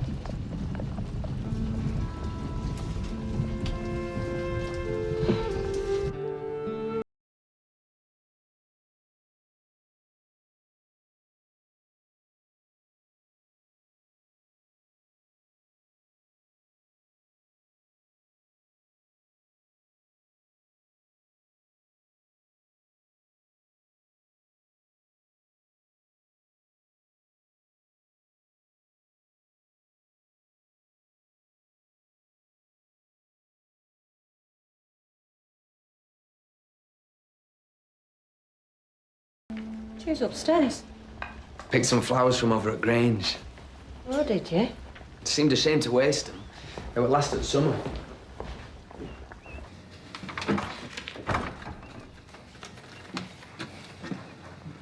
She was upstairs. Picked some flowers from over at Grange. Oh, did you? It seemed a shame to waste them. They would last at summer.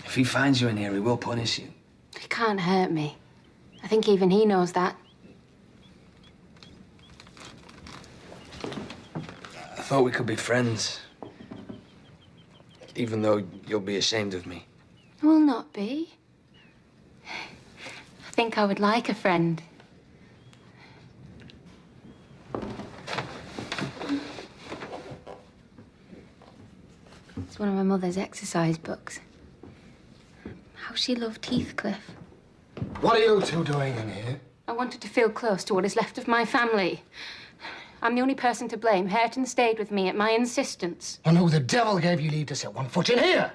If he finds you in here, he will punish you. He can't hurt me. I think even he knows that. I thought we could be friends. Even though you'll be ashamed of me. I will not be. I think I would like a friend. It's one of my mother's exercise books. How she loved Heathcliff. What are you two doing in here? I wanted to feel close to what is left of my family. I'm the only person to blame. Hareton stayed with me at my insistence. And who the devil gave you leave to set one foot in here?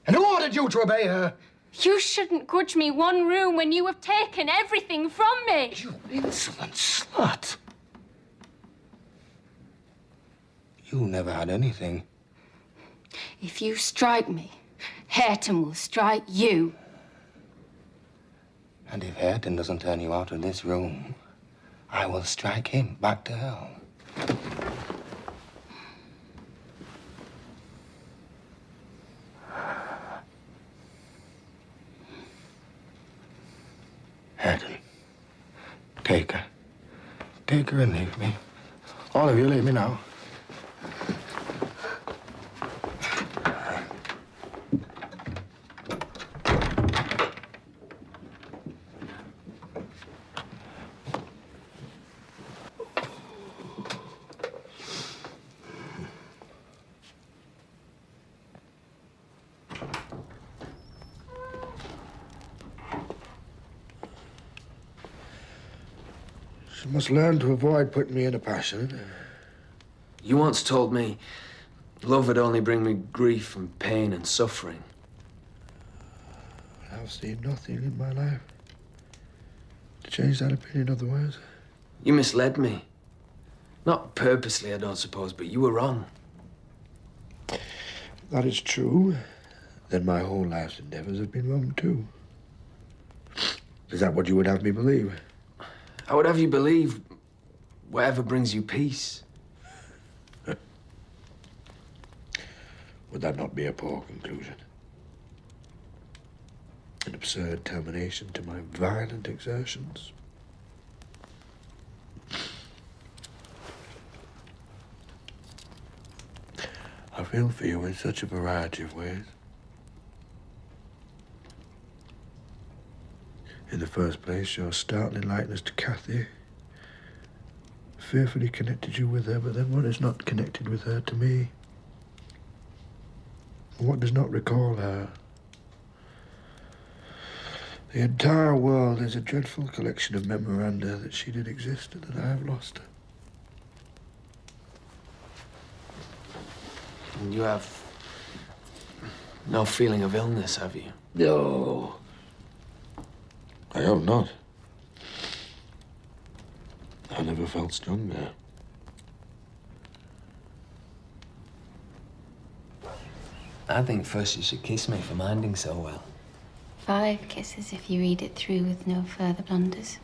And who ordered you to obey her? You shouldn't grudge me one room when you have taken everything from me. You insolent slut. You never had anything. If you strike me, Hareton will strike you. And if Hareton doesn't turn you out of this room, I will strike him back to hell. Hareton, take her. Take her and leave me. All of you, leave me now. She must learn to avoid putting me in a passion. You once told me love would only bring me grief and pain and suffering. I've seen nothing in my life to change that opinion otherwise. You misled me. Not purposely, I don't suppose, but you were wrong. If that is true, then my whole life's endeavors have been wrong, too. Is that what you would have me believe? I would have you believe whatever brings you peace. Would that not be a poor conclusion? An absurd termination to my violent exertions? I feel for you in such a variety of ways. In the first place, your startling likeness to Kathy fearfully connected you with her, but then what is not connected with her to me? What does not recall her? The entire world is a dreadful collection of memoranda that she did exist and that I have lost her. And you have no feeling of illness, have you? No. I have not. I never felt stronger. I think first you should kiss me for minding so well. 5 kisses if you read it through with no further blunders.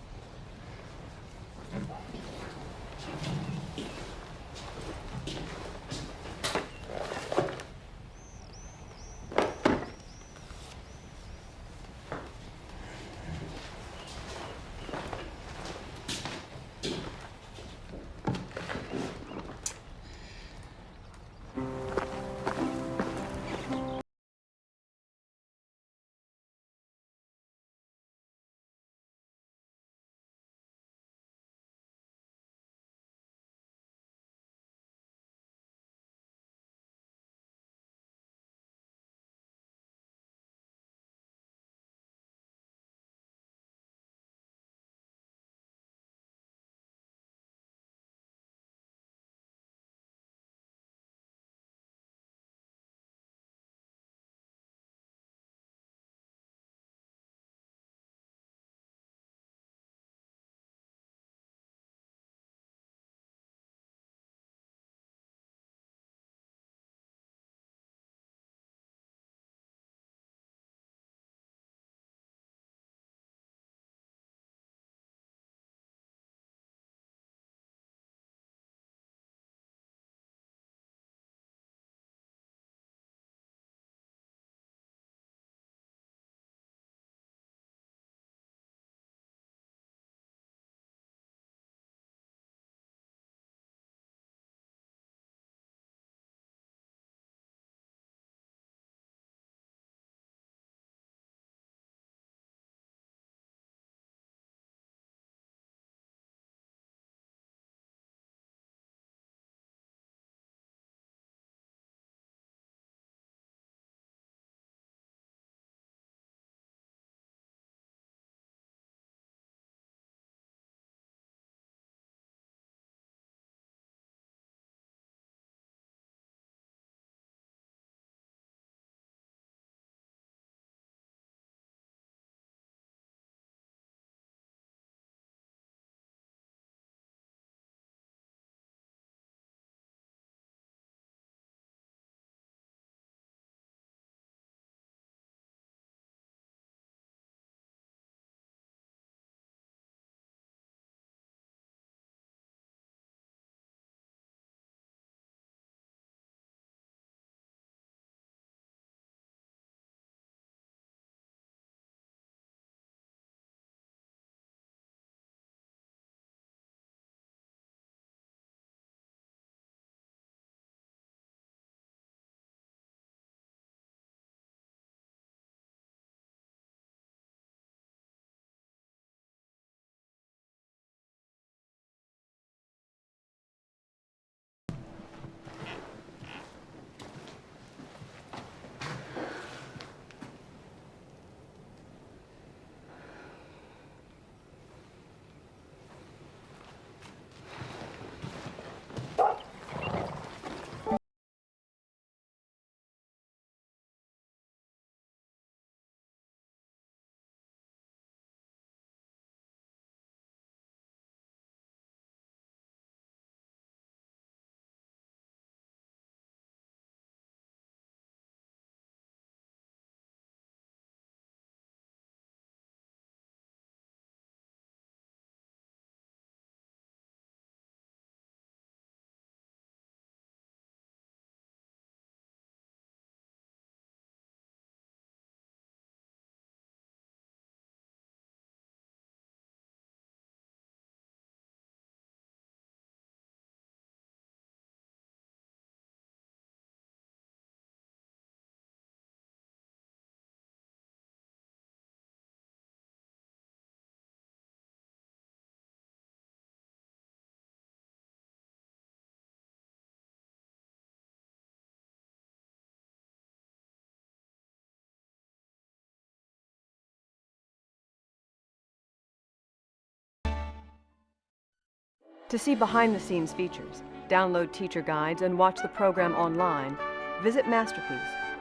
To see behind-the-scenes features, download teacher guides, and watch the program online, visit Masterpiece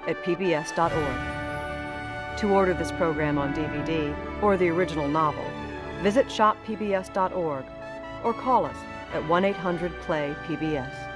at pbs.org. To order this program on DVD or the original novel, visit shoppbs.org or call us at 1-800-PLAY-PBS.